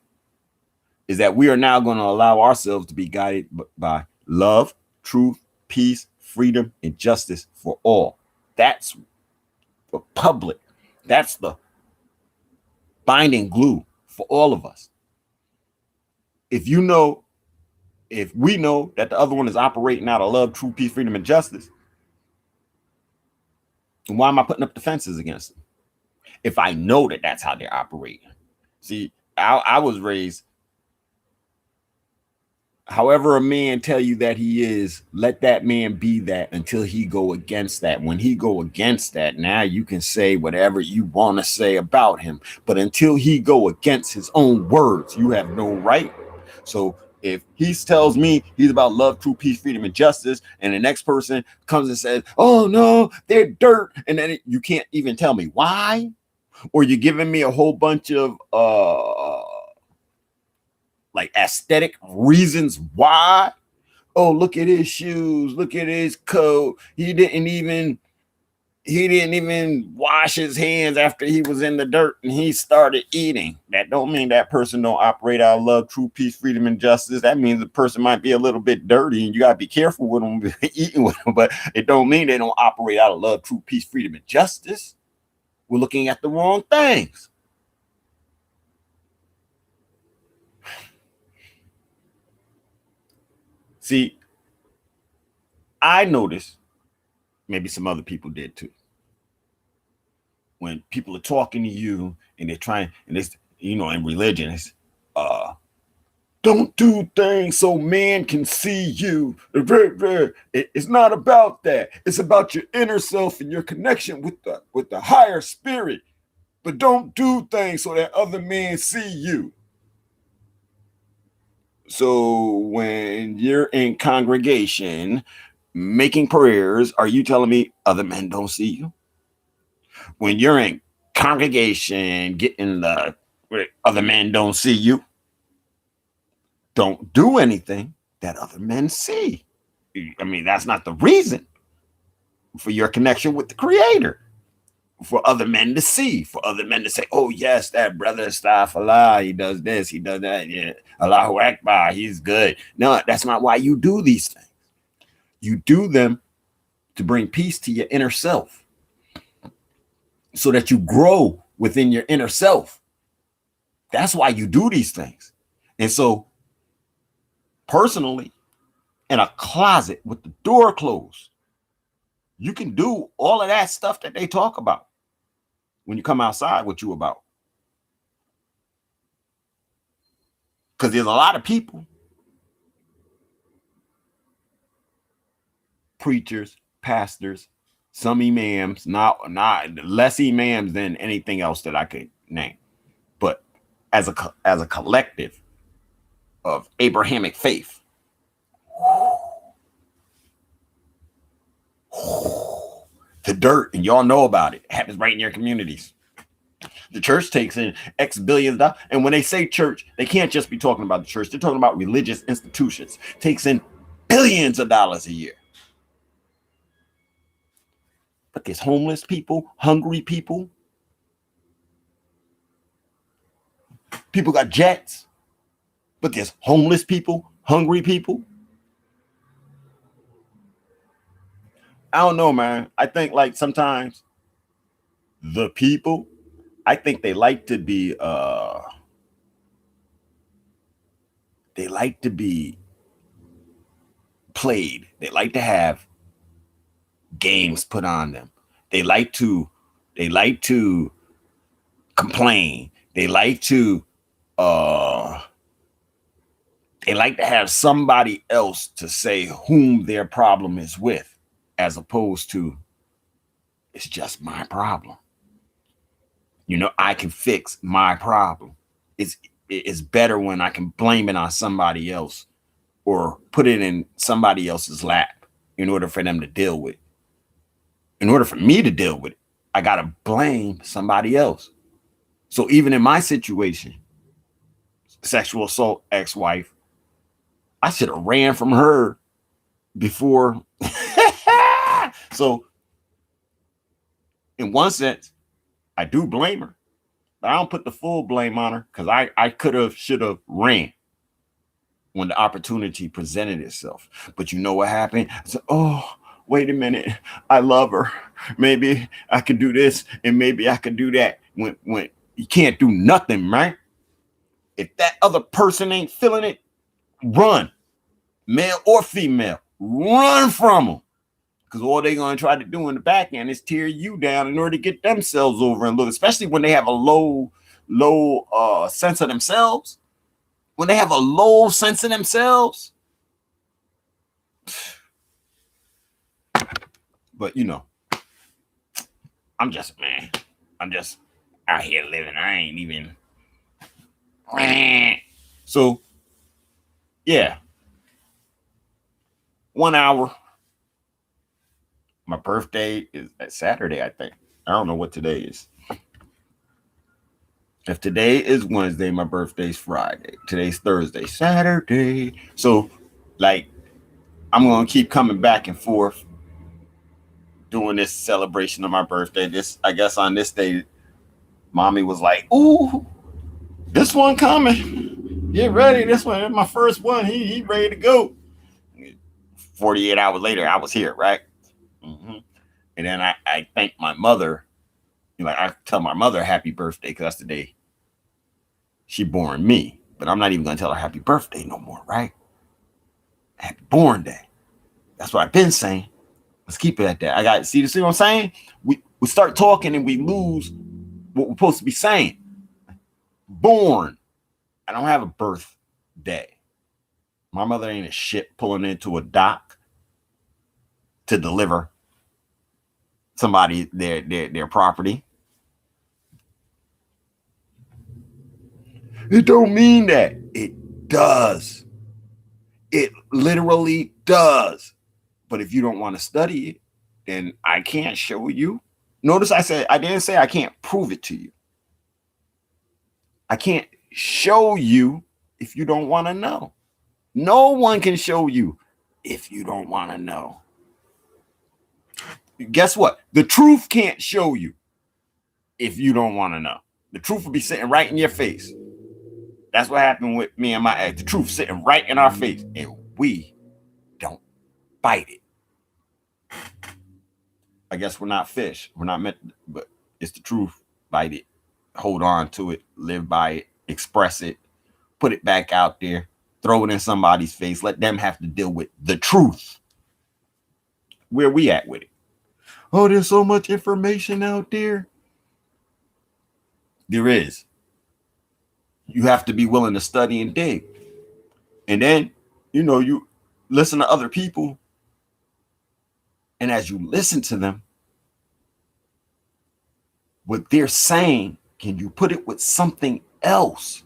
is that we are now going to allow ourselves to be guided by love, truth, peace, freedom, and justice for all. That's the public. That's the binding glue for all of us. If we know that the other one is operating out of love, truth, peace, freedom, and justice, then why am I putting up defenses against them? If I know that that's how they're operating. See, I was raised, however a man tell you that he is, let that man be that until he go against that. When he go against that, now you can say whatever you want to say about him. But until he go against his own words, you have no right. So if he tells me he's about love, truth, peace, freedom, and justice, and the next person comes and says, oh no, they're dirt, and then you can't even tell me why, or you're giving me a whole bunch of like aesthetic reasons why. Oh, look at his shoes, look at his coat. He didn't even wash his hands after he was in the dirt and he started eating. That don't mean that person don't operate out of love, truth, peace, freedom, and justice. That means the person might be a little bit dirty and you got to be careful with them eating with them, but it don't mean they don't operate out of love, truth, peace, freedom, and justice. We're looking at the wrong things. See, I noticed, maybe some other people did too, when people are talking to you and they're trying, and it's, you know, in religion, it's don't do things so man can see you. It's not about that. It's about your inner self and your connection with the higher spirit. But don't do things so that other men see you. So when you're in congregation making prayers, are you telling me other men don't see you? When you're in congregation getting the other men don't see you, don't do anything that other men see. I mean, that's not the reason. for your connection with the Creator, for other men to see, for other men to say, oh, yes, that brother Astaghfirullah, he does this, he does that. Yeah. Allahu Akbar, he's good. No, that's not why you do these things. You do them to bring peace to your inner self so that you grow within your inner self. That's why you do these things. And so, personally, in a closet with the door closed, you can do all of that stuff that they talk about. When you come outside, what you about? Because there's a lot of people, preachers, pastors, some imams, not less imams than anything else that I could name, but as a collective of Abrahamic faith, the dirt, and y'all know about it, happens right in your communities. The church takes in X billions of dollars. And when they say church, they can't just be talking about the church. They're talking about religious institutions. Takes in billions of dollars a year. But there's homeless people, hungry people. People got jets. But there's homeless people, hungry people. I don't know, man. I think like sometimes the people, I think they like to be played. They like to have games put on them. They like to complain. They like to have somebody else to say whom their problem is with, as opposed to it's just my problem. You know, I can fix my problem. It's better when I can blame it on somebody else or put it in somebody else's lap in order for them to deal with it. In order for me to deal with it, I got to blame somebody else. So even in my situation, sexual assault ex-wife, I should have ran from her before. So in one sense, I do blame her, but I don't put the full blame on her because I should have ran when the opportunity presented itself. But you know what happened? I said, oh, wait a minute. I love her. Maybe I could do this and maybe I could do that. When you can't do nothing, right? If that other person ain't feeling it, run. Male or female, run from them. Because all they're going to try to do in the back end is tear you down in order to get themselves over and look, especially when they have a low sense of themselves. When they have a low sense of themselves. But, you know, I'm just out here living. I ain't even. So, yeah. 1 hour. My birthday is Saturday, I think. I don't know what today is. If today is Wednesday, my birthday's Friday. Today's Thursday, Saturday. So, like, I'm going to keep coming back and forth doing this celebration of my birthday. I guess on this day, mommy was like, ooh, this one coming. Get ready. This one, my first one. He ready to go. 48 hours later, I was here, right? Mm-hmm. And then I thank my mother. Like, I tell my mother happy birthday because that's the day she born me. But I'm not even going to tell her happy birthday no more, right? Happy born day. That's what I've been saying. Let's keep it at that. See what I'm saying? We start talking and we lose what we're supposed to be saying. Born. I don't have a birthday. My mother ain't a shit pulling into a dock to deliver somebody their property. It don't mean that. It does. It literally does. But if you don't want to study it, then I can't show you. Notice I didn't say I can't prove it to you. I can't show you if you don't want to know. No one can show you if you don't want to know. Guess what? The truth can't show you if you don't want to know. The truth will be sitting right in your face. That's what happened with me and my ex. The truth sitting right in our face, and we don't bite it. I guess we're not fish. We're not meant, but it's the truth. Bite it. Hold on to it. Live by it. Express it. Put it back out there. Throw it in somebody's face. Let them have to deal with the truth. Where we at with it? Oh, there's so much information out there. There is. You have to be willing to study and dig. And then, you listen to other people. And as you listen to them, what they're saying, can you put it with something else?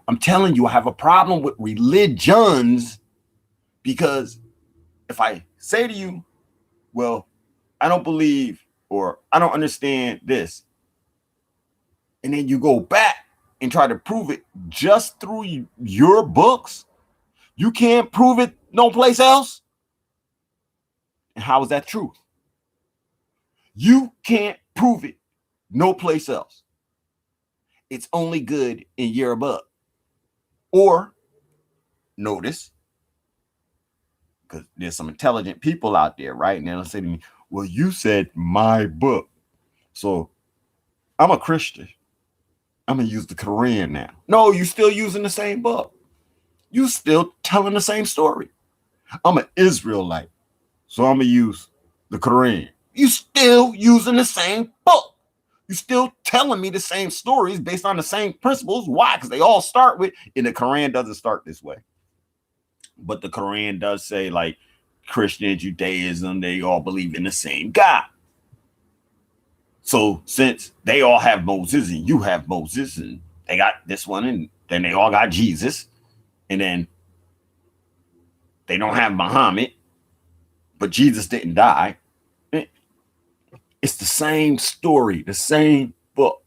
I'm telling you, I have a problem with religions, because if I say to you, well, I don't believe, or I don't understand this, and then you go back and try to prove it just through your books, you can't prove it no place else. And how is that truth? You can't prove it no place else. It's only good in your book. Or notice, because there's some intelligent people out there, right? And they'll say to me, well, you said my book, so I'm a Christian. I'm going to use the Quran now. No, you're still using the same book. You still telling the same story. I'm an Israelite, so I'm going to use the Quran. You still using the same book. You're still telling me the same stories based on the same principles. Why? Because they all start with, and the Quran doesn't start this way. But the Quran does say, like, Christian, Judaism, they all believe in the same God. So since they all have Moses and you have Moses, and they got this one, and then they all got Jesus, and then they don't have Muhammad, but Jesus didn't die. It's the same story, the same book.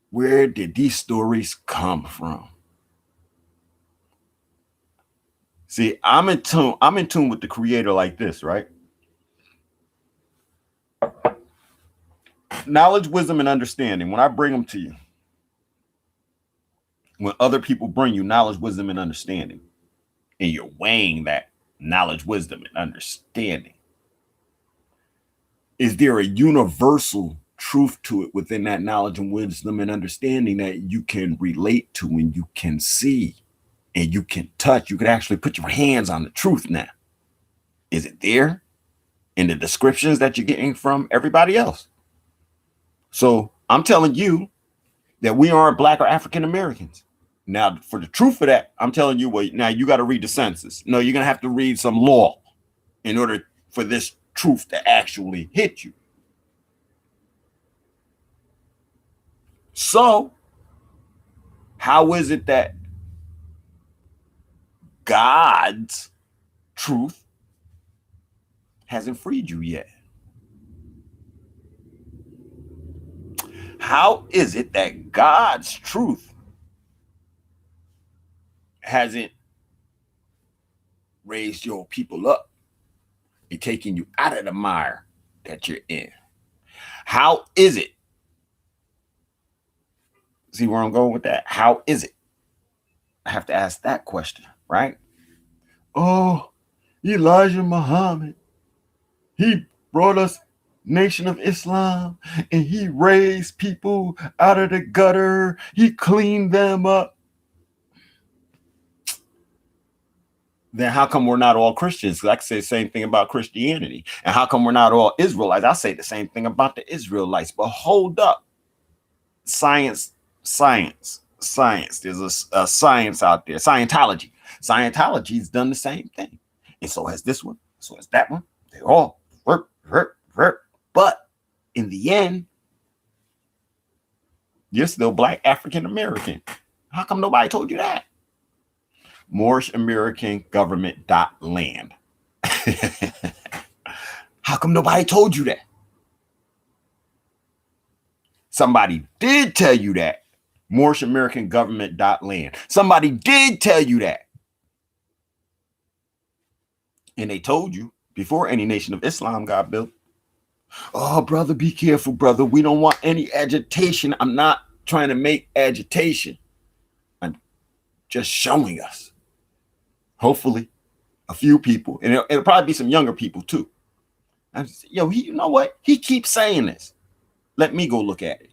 Where did these stories come from? See, I'm in tune with the creator like this, right? Knowledge, wisdom, and understanding. When I bring them to you, when other people bring you knowledge, wisdom, and understanding, and you're weighing that knowledge, wisdom, and understanding, is there a universal truth to it within that knowledge and wisdom and understanding that you can relate to and you can see and you can touch? You can actually put your hands on the truth now. Is it there in the descriptions that you're getting from everybody else? So I'm telling you that we aren't Black or African Americans. Now, for the truth of that, I'm telling you, well, now you got to read the census. No, you're going to have to read some law in order for this truth to actually hit you. So, how is it that God's truth hasn't freed you yet? How is it that God's truth hasn't raised your people up and taken you out of the mire that you're in? How is it? See where I'm going with that? How is it? I have to ask that question, right? Oh, Elijah Muhammad, he brought us Nation of Islam, and he raised people out of the gutter. He cleaned them up. Then how come we're not all Christians? I can say the same thing about Christianity. And how come we're not all Israelites? I say the same thing about the Israelites. But hold up. Science. There's a science out there. Scientology. Scientology's done the same thing. And so has this one. So has that one. They all work. But in the end, you're still Black African American. How come nobody told you that? Moorish American government.land. How come nobody told you that? Somebody did tell you that. Moorish American government.land. Somebody did tell you that. And they told you before any Nation of Islam got built. Oh, brother, be careful, brother. We don't want any agitation. I'm not trying to make agitation. I'm just showing us. Hopefully, a few people, and it'll probably be some younger people too. You know what? He keeps saying this. Let me go look at it.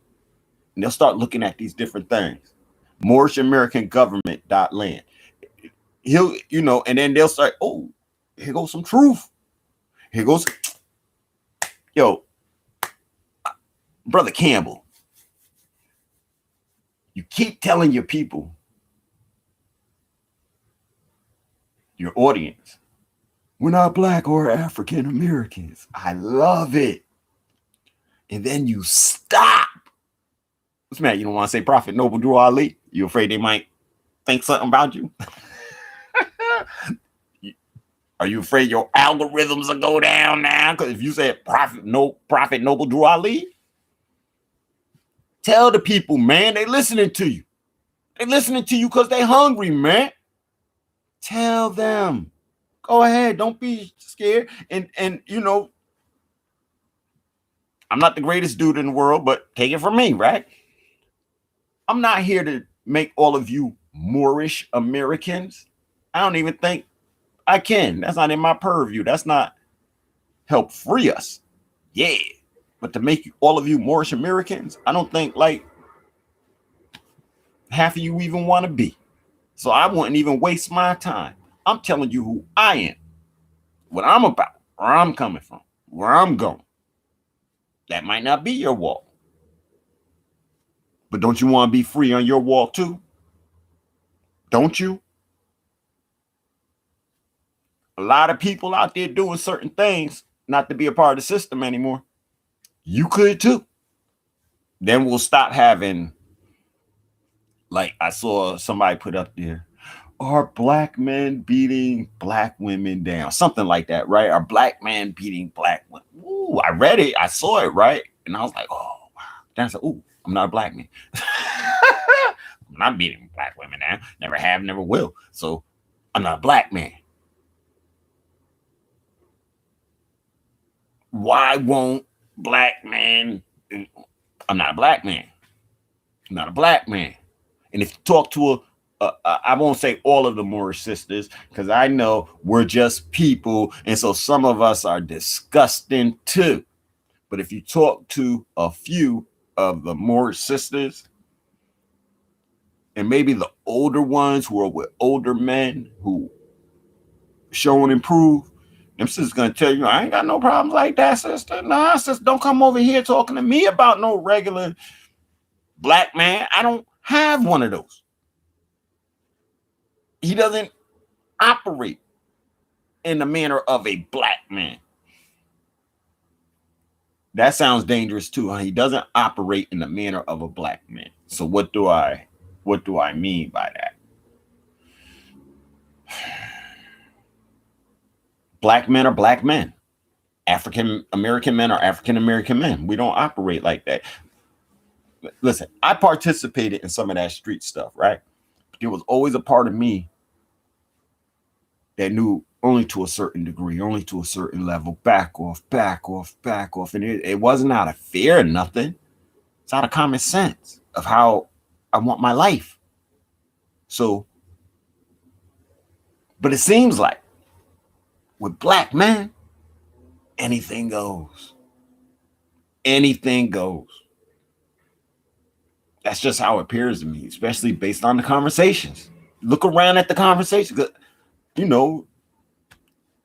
And they'll start looking at these different things. Moorish American government.land. He'll, and then they'll start, oh, here goes some truth. Here goes, Brother Campbell, you keep telling your people, your audience, we're not Black or African Americans. I love it. And then you stop. What's the matter? You don't want to say Prophet Noble Drew Ali? You afraid they might think something about you? Are you afraid your algorithms will go down now? Because if you said Prophet Noble Drew Ali, tell the people, man, they listening to you. They listening to you because they hungry, man. Tell them. Go ahead. Don't be scared. And I'm not the greatest dude in the world, but take it from me, right? I'm not here to make all of you Moorish Americans. I don't even think I can. That's not in my purview. That's not help free us. Yeah. But to make all of you Moorish Americans, I don't think like half of you even want to be. So I wouldn't even waste my time. I'm telling you who I am, what I'm about, where I'm coming from, where I'm going. That might not be your walk. But don't you want to be free on your walk too? Don't you? A lot of people out there doing certain things not to be a part of the system anymore. You could too. Then we'll stop having, like I saw somebody put up there, are Black men beating Black women down? Something like that, right? Are Black men beating Black women? Ooh, I read it. I saw it, right? And I was like, oh, wow. Then I said, ooh, I'm not a Black man. I'm not beating Black women down. Never have, never will. So I'm not a Black man. Why won't Black men? I'm not a Black man. I'm not a Black man. And if you talk to I won't say all of the Moorish sisters, because I know we're just people. And so some of us are disgusting too. But if you talk to a few of the Moorish sisters, and maybe the older ones who are with older men who show and improve, them sisters going to tell you, I ain't got no problems like that, sister. Nah, sister, don't come over here talking to me about no regular Black man. I don't have one of those. He doesn't operate in the manner of a Black man. That sounds dangerous too. Huh? He doesn't operate in the manner of a Black man. So what do I mean by that? Black men are Black men. African American men are African American men. We don't operate like that. Listen, I participated in some of that street stuff, right? But there was always a part of me that knew only to a certain degree, only to a certain level. Back off. And it wasn't out of fear or nothing. It's out of common sense of how I want my life. So, but it seems like with Black men, anything goes. Anything goes. That's just how it appears to me, especially based on the conversations. Look around at the conversations.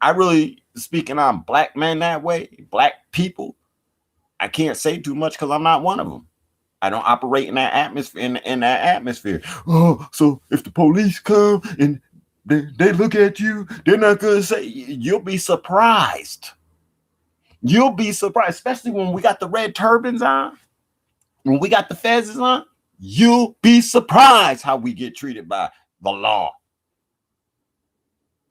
I really, speaking on Black men that way, Black people, I can't say too much because I'm not one of them. I don't operate in that atmosphere. In that atmosphere. Oh, so if the police come and they look at you, they're not going to say, you'll be surprised. You'll be surprised, especially when we got the red turbans on, when we got the fezzes on. You'll be surprised how we get treated by the law.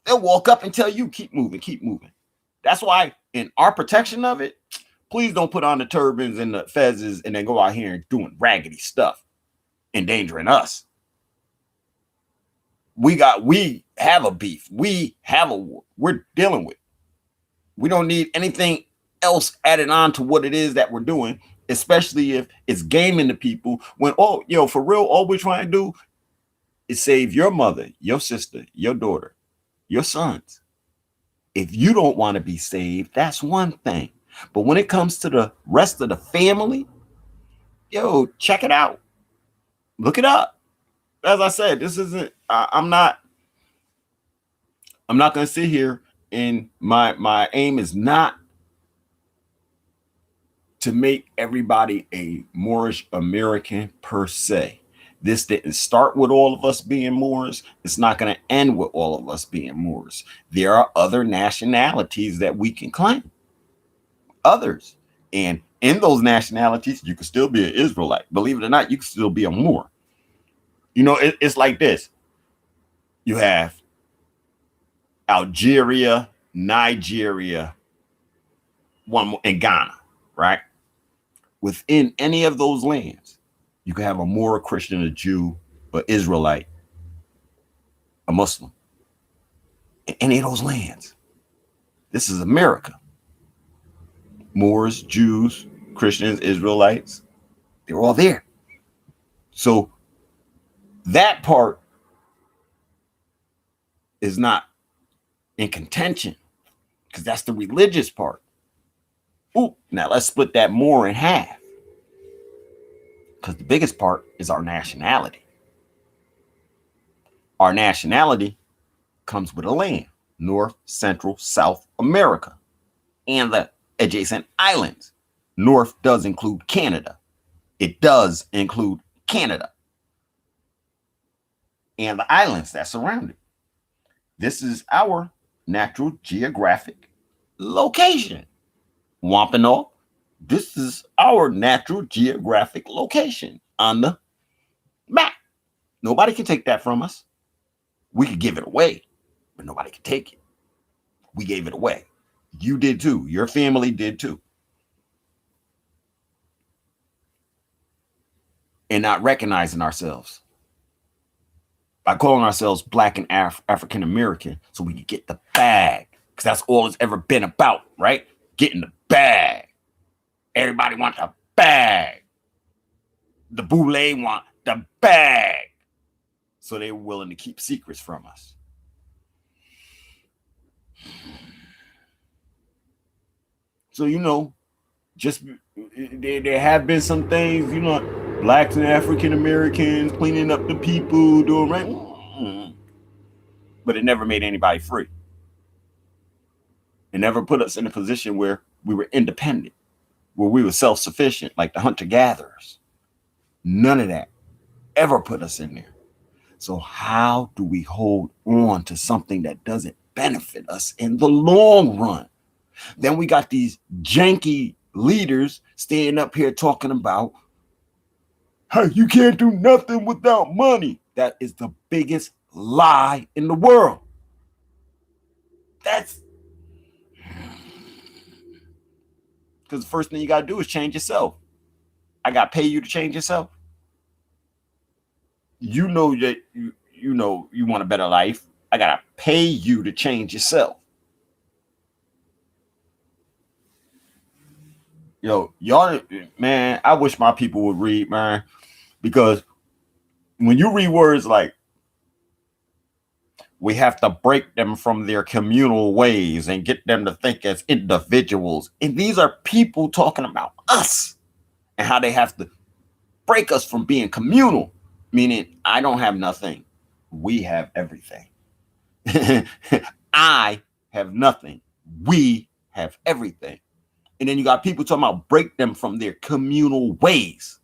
They'll walk up and tell you, keep moving, keep moving. That's why in our protection of it, please don't put on the turbans and the fezzes and then go out here and doing raggedy stuff, endangering us. We have a beef. We have a war we're dealing with. We don't need anything else added on to what it is that we're doing, especially if it's gaming the people. When, oh, for real, all we're trying to do is save your mother, your sister, your daughter, your sons. If you don't want to be saved, that's one thing. But when it comes to the rest of the family, check it out. Look it up. As I said, this isn't. I'm not going to sit here, and my aim is not to make everybody a Moorish American per se. This didn't start with all of us being Moors. It's not going to end with all of us being Moors. There are other nationalities that we can claim. Others. And in those nationalities, you can still be an Israelite. Believe it or not, you can still be a Moor. It's like this. You have Algeria, Nigeria, one more, and Ghana, right? Within any of those lands, you can have a Moor, a Christian, a Jew, an Israelite, a Muslim. In any of those lands. This is America. Moors, Jews, Christians, Israelites, they're all there. So that part is not in contention, because that's the religious part. Ooh, now let's split that more in half, because the biggest part is our nationality. Our nationality comes with a land, North, Central, South America, and the adjacent islands. North does include Canada. It does include Canada and the islands that surround it. This is our natural geographic location. Wampanoag, this is our natural geographic location on the map. Nobody can take that from us. We could give it away, but nobody can take it. We gave it away. You did too. Your family did too. And not recognizing ourselves by calling ourselves Black and African American, so we can get the bag, because that's all it's ever been about, right? Getting the bag. Everybody wants the bag. The boule want the bag. So they were willing to keep secrets from us. So, just there have been some things, Blacks and African Americans cleaning up the people, doing right. But it never made anybody free. It never put us in a position where we were independent, where we were self-sufficient, like the hunter-gatherers. None of that ever put us in there. So how do we hold on to something that doesn't benefit us in the long run? Then we got these janky leaders standing up here talking about, hey, you can't do nothing without money. That is the biggest lie in the world. That's because the first thing you got to do is change yourself. I got to pay you to change yourself. You know that you want a better life. I got to pay you to change yourself. Y'all, man, I wish my people would read, man, because when you read words like, we have to break them from their communal ways and get them to think as individuals. And these are people talking about us and how they have to break us from being communal, meaning I don't have nothing. We have everything. I have nothing. We have everything. And then you got people talking about break them from their communal ways.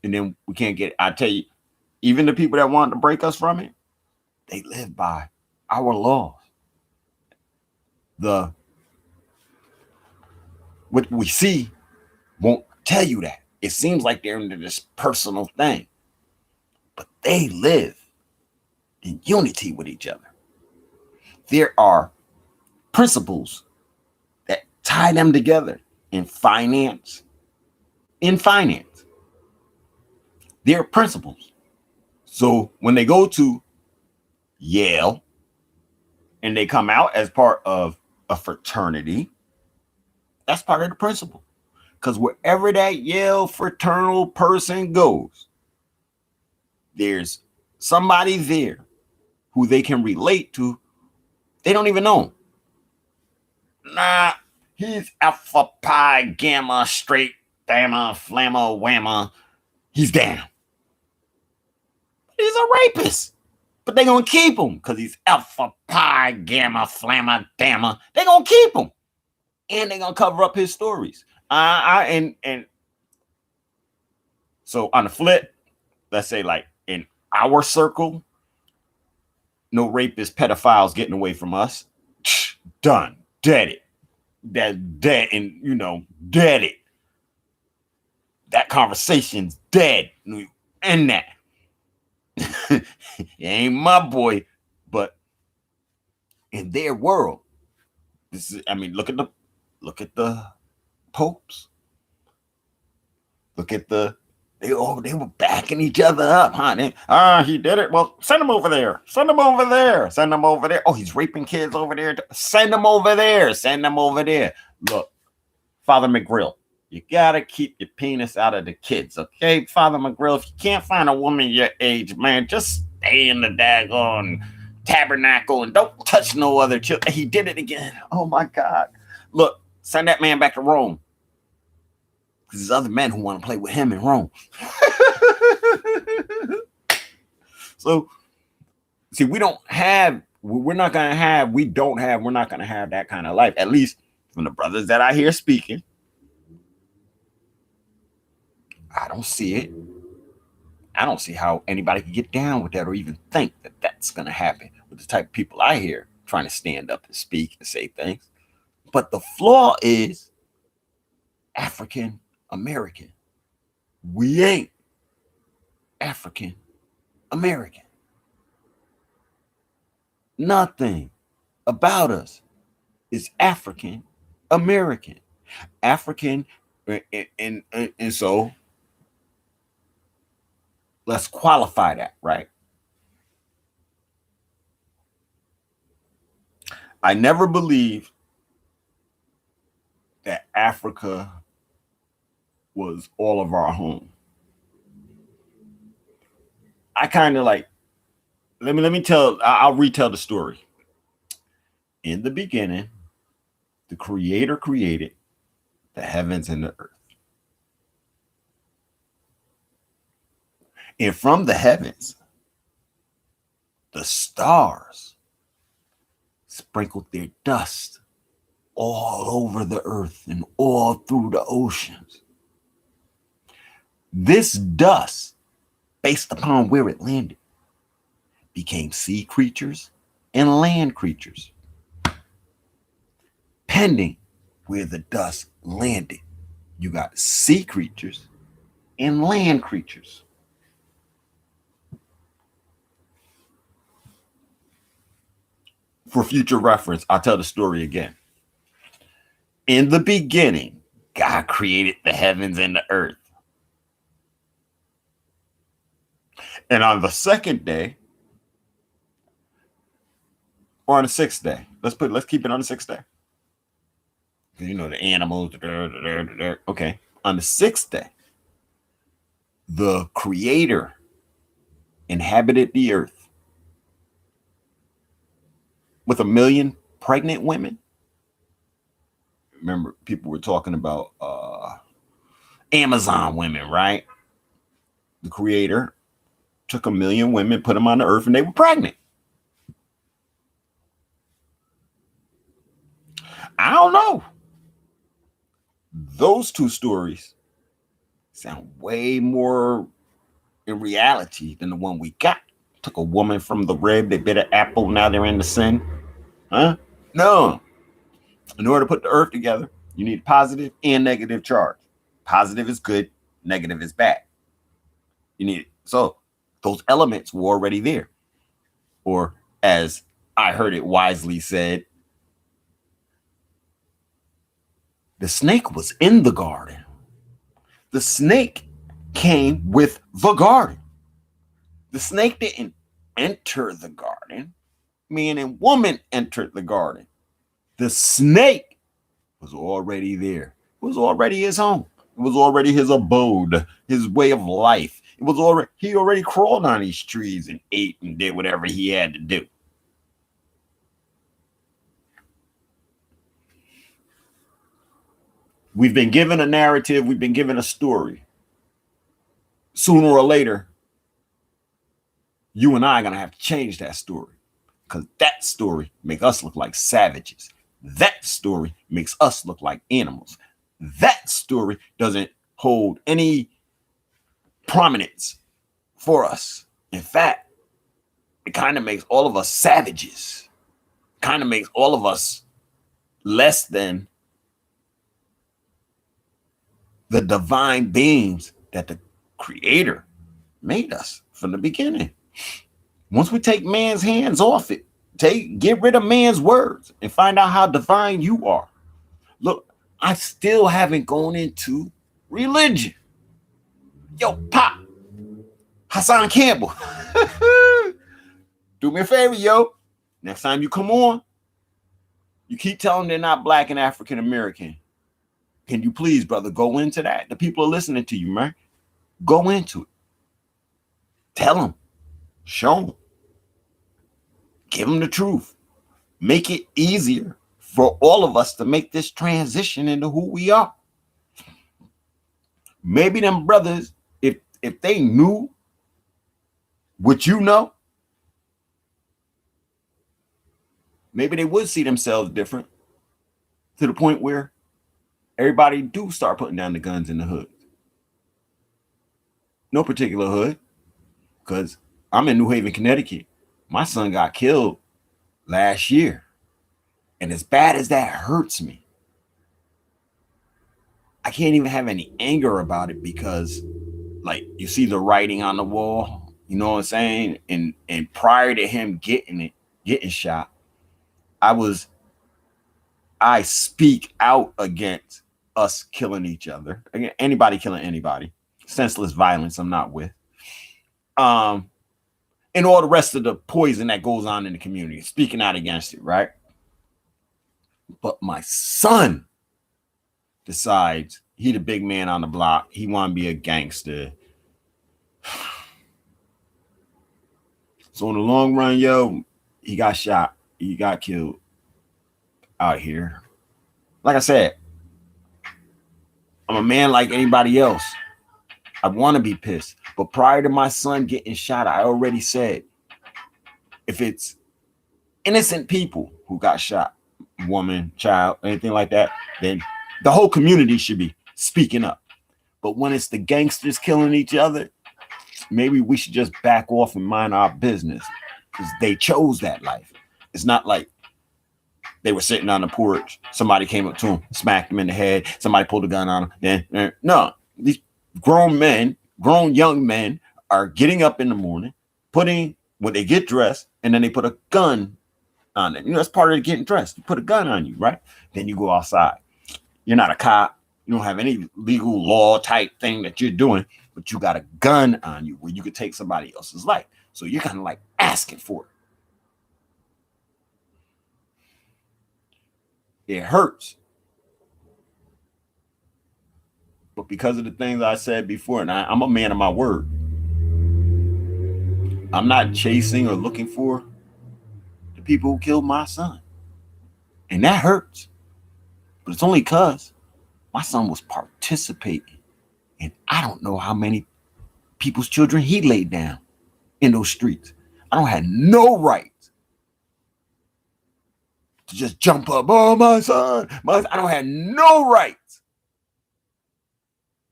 And then we can't get, I tell you, even the people that want to break us from it, they live by our laws. What we see won't tell you that. It seems like they're into this personal thing, but they live in unity with each other. There are principles that tie them together in finance. There are principles. So when they go to Yale, and they come out as part of a fraternity, that's part of the principle. Because wherever that Yale fraternal person goes, there's somebody there who they can relate to. They don't even know him. Nah, he's Alpha Pi Gamma straight Gamma Flamma Whamma. He's down. He's a rapist. But they're going to keep him because he's Alpha Pi Gamma Flamma Damma. They're going to keep him. And they're going to cover up his stories. And so on the flip, let's say like in our circle, no rapist pedophiles getting away from us. Done. Dead it. That's dead. And, you know, dead it. That conversation's dead. End that. It ain't my boy, but in their world, this is, I mean, look at the popes. Look at they were backing each other up, huh? He did it. Well, send him over there. Send him over there. Send him over there. Oh, he's raping kids over there. Send him over there. Send him over there. Look, Father McGrill, you gotta keep your penis out of the kids, okay? Father McGrill, if you can't find a woman your age, man, just stay in the daggone tabernacle and don't touch no other children. He did it again. Oh my God. Look, send that man back to Rome. Because there's other men who want to play with him in Rome. So, see, we're not going to have that kind of life, at least from the brothers that I hear speaking. I don't see it. I don't see how anybody can get down with that or even think that that's going to happen with the type of people I hear trying to stand up and speak and say things. But the flaw is African American. We ain't African American. Nothing about us is African American. African, and so let's qualify that, right? I never believed that Africa was all of our home. I kind of like, I'll retell the story. In the beginning, the Creator created the heavens and the earth. And from the heavens, the stars sprinkled their dust all over the earth and all through the oceans. This dust, based upon where it landed, became sea creatures and land creatures. Pending where the dust landed, you got sea creatures and land creatures. For future reference, I'll tell the story again. In the beginning, God created the heavens and the earth. And on the second day, or on the sixth day, let's keep it on the sixth day. You know, the animals, okay. On the sixth day, the Creator inhabited the earth with 1 million pregnant women. Remember, people were talking about Amazon women, right? The Creator took 1 million women, put them on the earth, and they were pregnant. I don't know. Those two stories sound way more in reality than the one we got. Took a woman from the rib, they bit an apple, now they're in the sin. Huh? No. In order to put the earth together, you need positive and negative charge. Positive is good, negative is bad. You need it. So those elements were already there. Or as I heard it wisely said, the snake was in the garden. The snake came with the garden. The snake didn't enter the garden. man and woman entered the garden. The snake was already there. It was already his home. It was already his abode, his way of life. It was already he already crawled on these trees and ate and did whatever he had to do. We've been given a narrative, we've been given a story. Sooner or later, you and I are going to have to change that story because that story makes us look like savages. That story makes us look like animals. That story doesn't hold any prominence for us. In fact, it kind of makes all of us savages, kind of makes all of us less than the divine beings that the Creator made us from the beginning. Once we take man's hands off it, get rid of man's words and find out how divine you are. Look, I still haven't gone into religion. Yo, Pop, Hassan Campbell, do me a favor, yo. Next time you come on, you keep telling them they're not Black and African American. Can you please, brother, go into that? The people are listening to you, man. Go into it. Tell them. Show them. Give them the truth. Make it easier for all of us to make this transition into who we are. Maybe them brothers, if they knew what you know, maybe they would see themselves different to the point where everybody do start putting down the guns in the hood. No particular hood, because I'm in New Haven, Connecticut. My son got killed last year. And as bad as that hurts me, I can't even have any anger about it because, like, you see the writing on the wall, you know what I'm saying? And prior to him getting shot, I speak out against us killing each other. Again, anybody killing anybody. Senseless violence I'm not with. And all the rest of the poison that goes on in the community, speaking out against it, right? But my son decides he the big man on the block. He want to be a gangster. So in the long run, yo, he got shot. He got killed out here. Like I said, I'm a man like anybody else. I want to be pissed. But prior to my son getting shot, I already said, if it's innocent people who got shot, woman, child, anything like that, then the whole community should be speaking up. But when it's the gangsters killing each other, maybe we should just back off and mind our business because they chose that life. It's not like they were sitting on the porch, somebody came up to them, smacked them in the head, somebody pulled a gun on them. Then no, these grown young men are getting up in the morning, when they get dressed, and then they put a gun on them. You know, that's part of getting dressed. You put a gun on you, right? Then you go outside. You're not a cop. You don't have any legal law type thing that you're doing, but you got a gun on you where you could take somebody else's life. So you're kind of like asking for it. It hurts. But because of the things I said before, and I'm a man of my word, I'm not chasing or looking for the people who killed my son. And that hurts. But it's only because my son was participating. And I don't know how many people's children he laid down in those streets. I don't have no right to just jump up. Oh, my son. I don't have no right.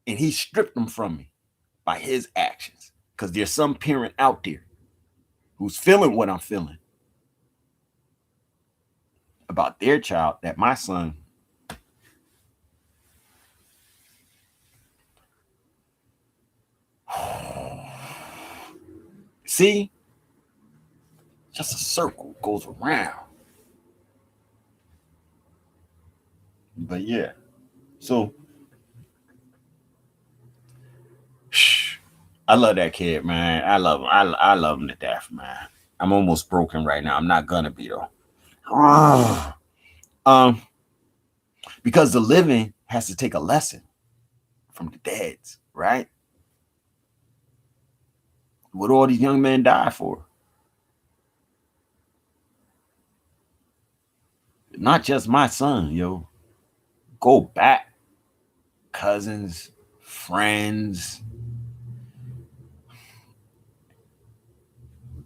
And he stripped them from me by his actions. Because there's some parent out there who's feeling what I'm feeling about their child, that my son see, just a circle goes around. But yeah, so I love that kid, man. I love him. I love him to death, man. I'm almost broken right now. I'm not gonna be though. um, because the living has to take a lesson from the deads, right? What all these young men die for? Not just my son, yo. Go back, cousins, friends,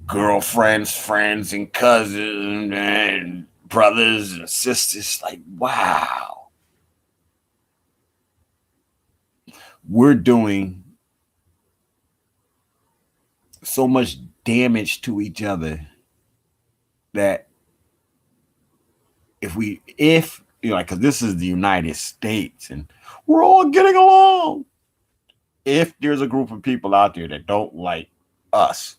girlfriends, friends, and cousins, and brothers and sisters. Like, wow. We're doing so much damage to each other that if you know, like, because this is the United States and we're all getting along. If there's a group of people out there that don't like us,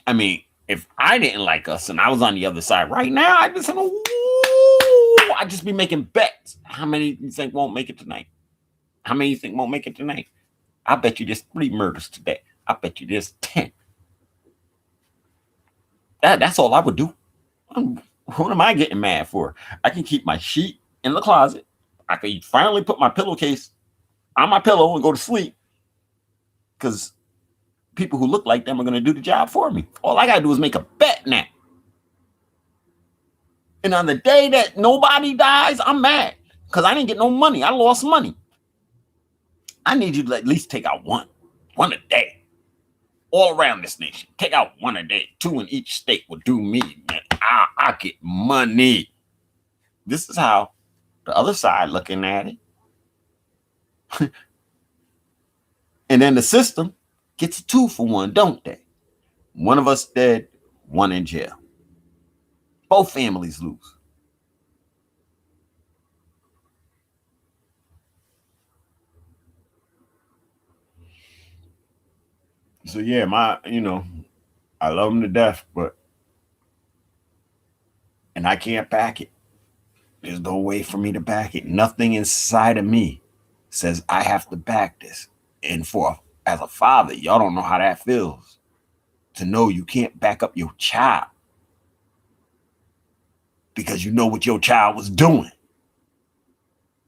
I mean, if I didn't like us and I was on the other side right now, I'd be saying, "Ooh," I'd just be making bets. How many you think won't make it tonight? How many you think won't make it tonight? I bet you there's 3 murders today. I bet you there's 10. That's all I would do. What am I getting mad for? I can keep my sheet in the closet. I can finally put my pillowcase on my pillow and go to sleep because people who look like them are going to do the job for me. All I got to do is make a bet now. And on the day that nobody dies, I'm mad because I didn't get no money. I lost money. I need you to at least take out one a day. All around this nation, take out 1 a day. 2 in each state will do me, man. I get money. This is how the other side looking at it. And then the system gets a 2 for 1, don't they? One of us dead, 1 in jail. Both families lose. So yeah, I love them to death, and I can't back it. There's no way for me to back it. Nothing inside of me says I have to back this. And as a father, y'all don't know how that feels to know you can't back up your child because you know what your child was doing.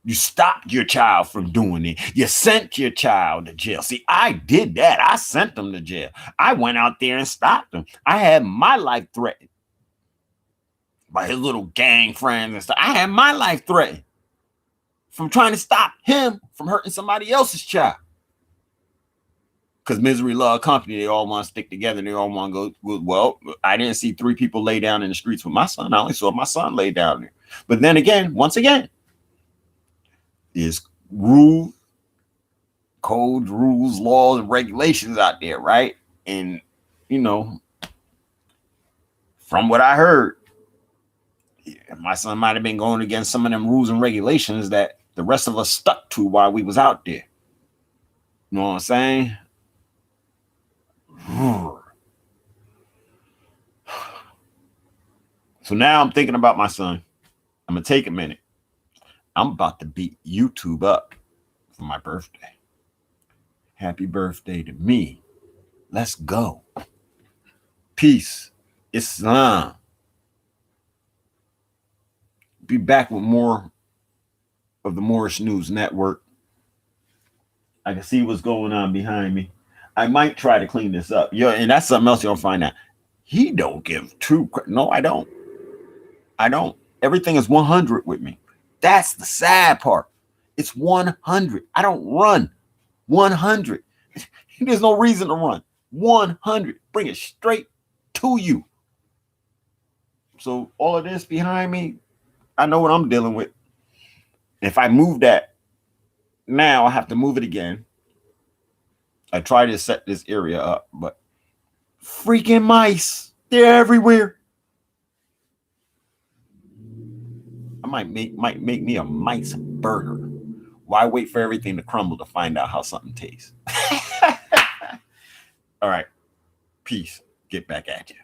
You stopped your child from doing it. You sent your child to jail. See, I did that. I sent them to jail. I went out there and stopped them. I had my life threatened by his little gang friends and stuff. I had my life threatened from trying to stop him from hurting somebody else's child. Because misery love company, they all want to stick together. They all want to go, well, I didn't see 3 people lay down in the streets with my son. I only saw my son lay down there. But then again, once again, there's rules, codes, rules, laws, and regulations out there, right? And, from what I heard, my son might have been going against some of them rules and regulations that the rest of us stuck to while we was out there. You know what I'm saying? So now I'm thinking about my son. I'm going to take a minute. I'm about to beat YouTube up for my birthday. Happy birthday to me. Let's go. Peace. Islam. Be back with more of the Moorish News Network. I can see what's going on behind me. I might try to clean this up. Yeah, and that's something else you'll find out. He don't give true credit. No, I don't. Everything is 100 with me. That's the sad part. It's 100. I don't run. 100. There's no reason to run. 100. Bring it straight to you. So all of this behind me, I know what I'm dealing with. If I move that now, I have to move it again. I try to set this area up, but freaking mice, they're everywhere. I might make me a mice burger. Why wait for everything to crumble to find out how something tastes? All right. Peace. Get back at you.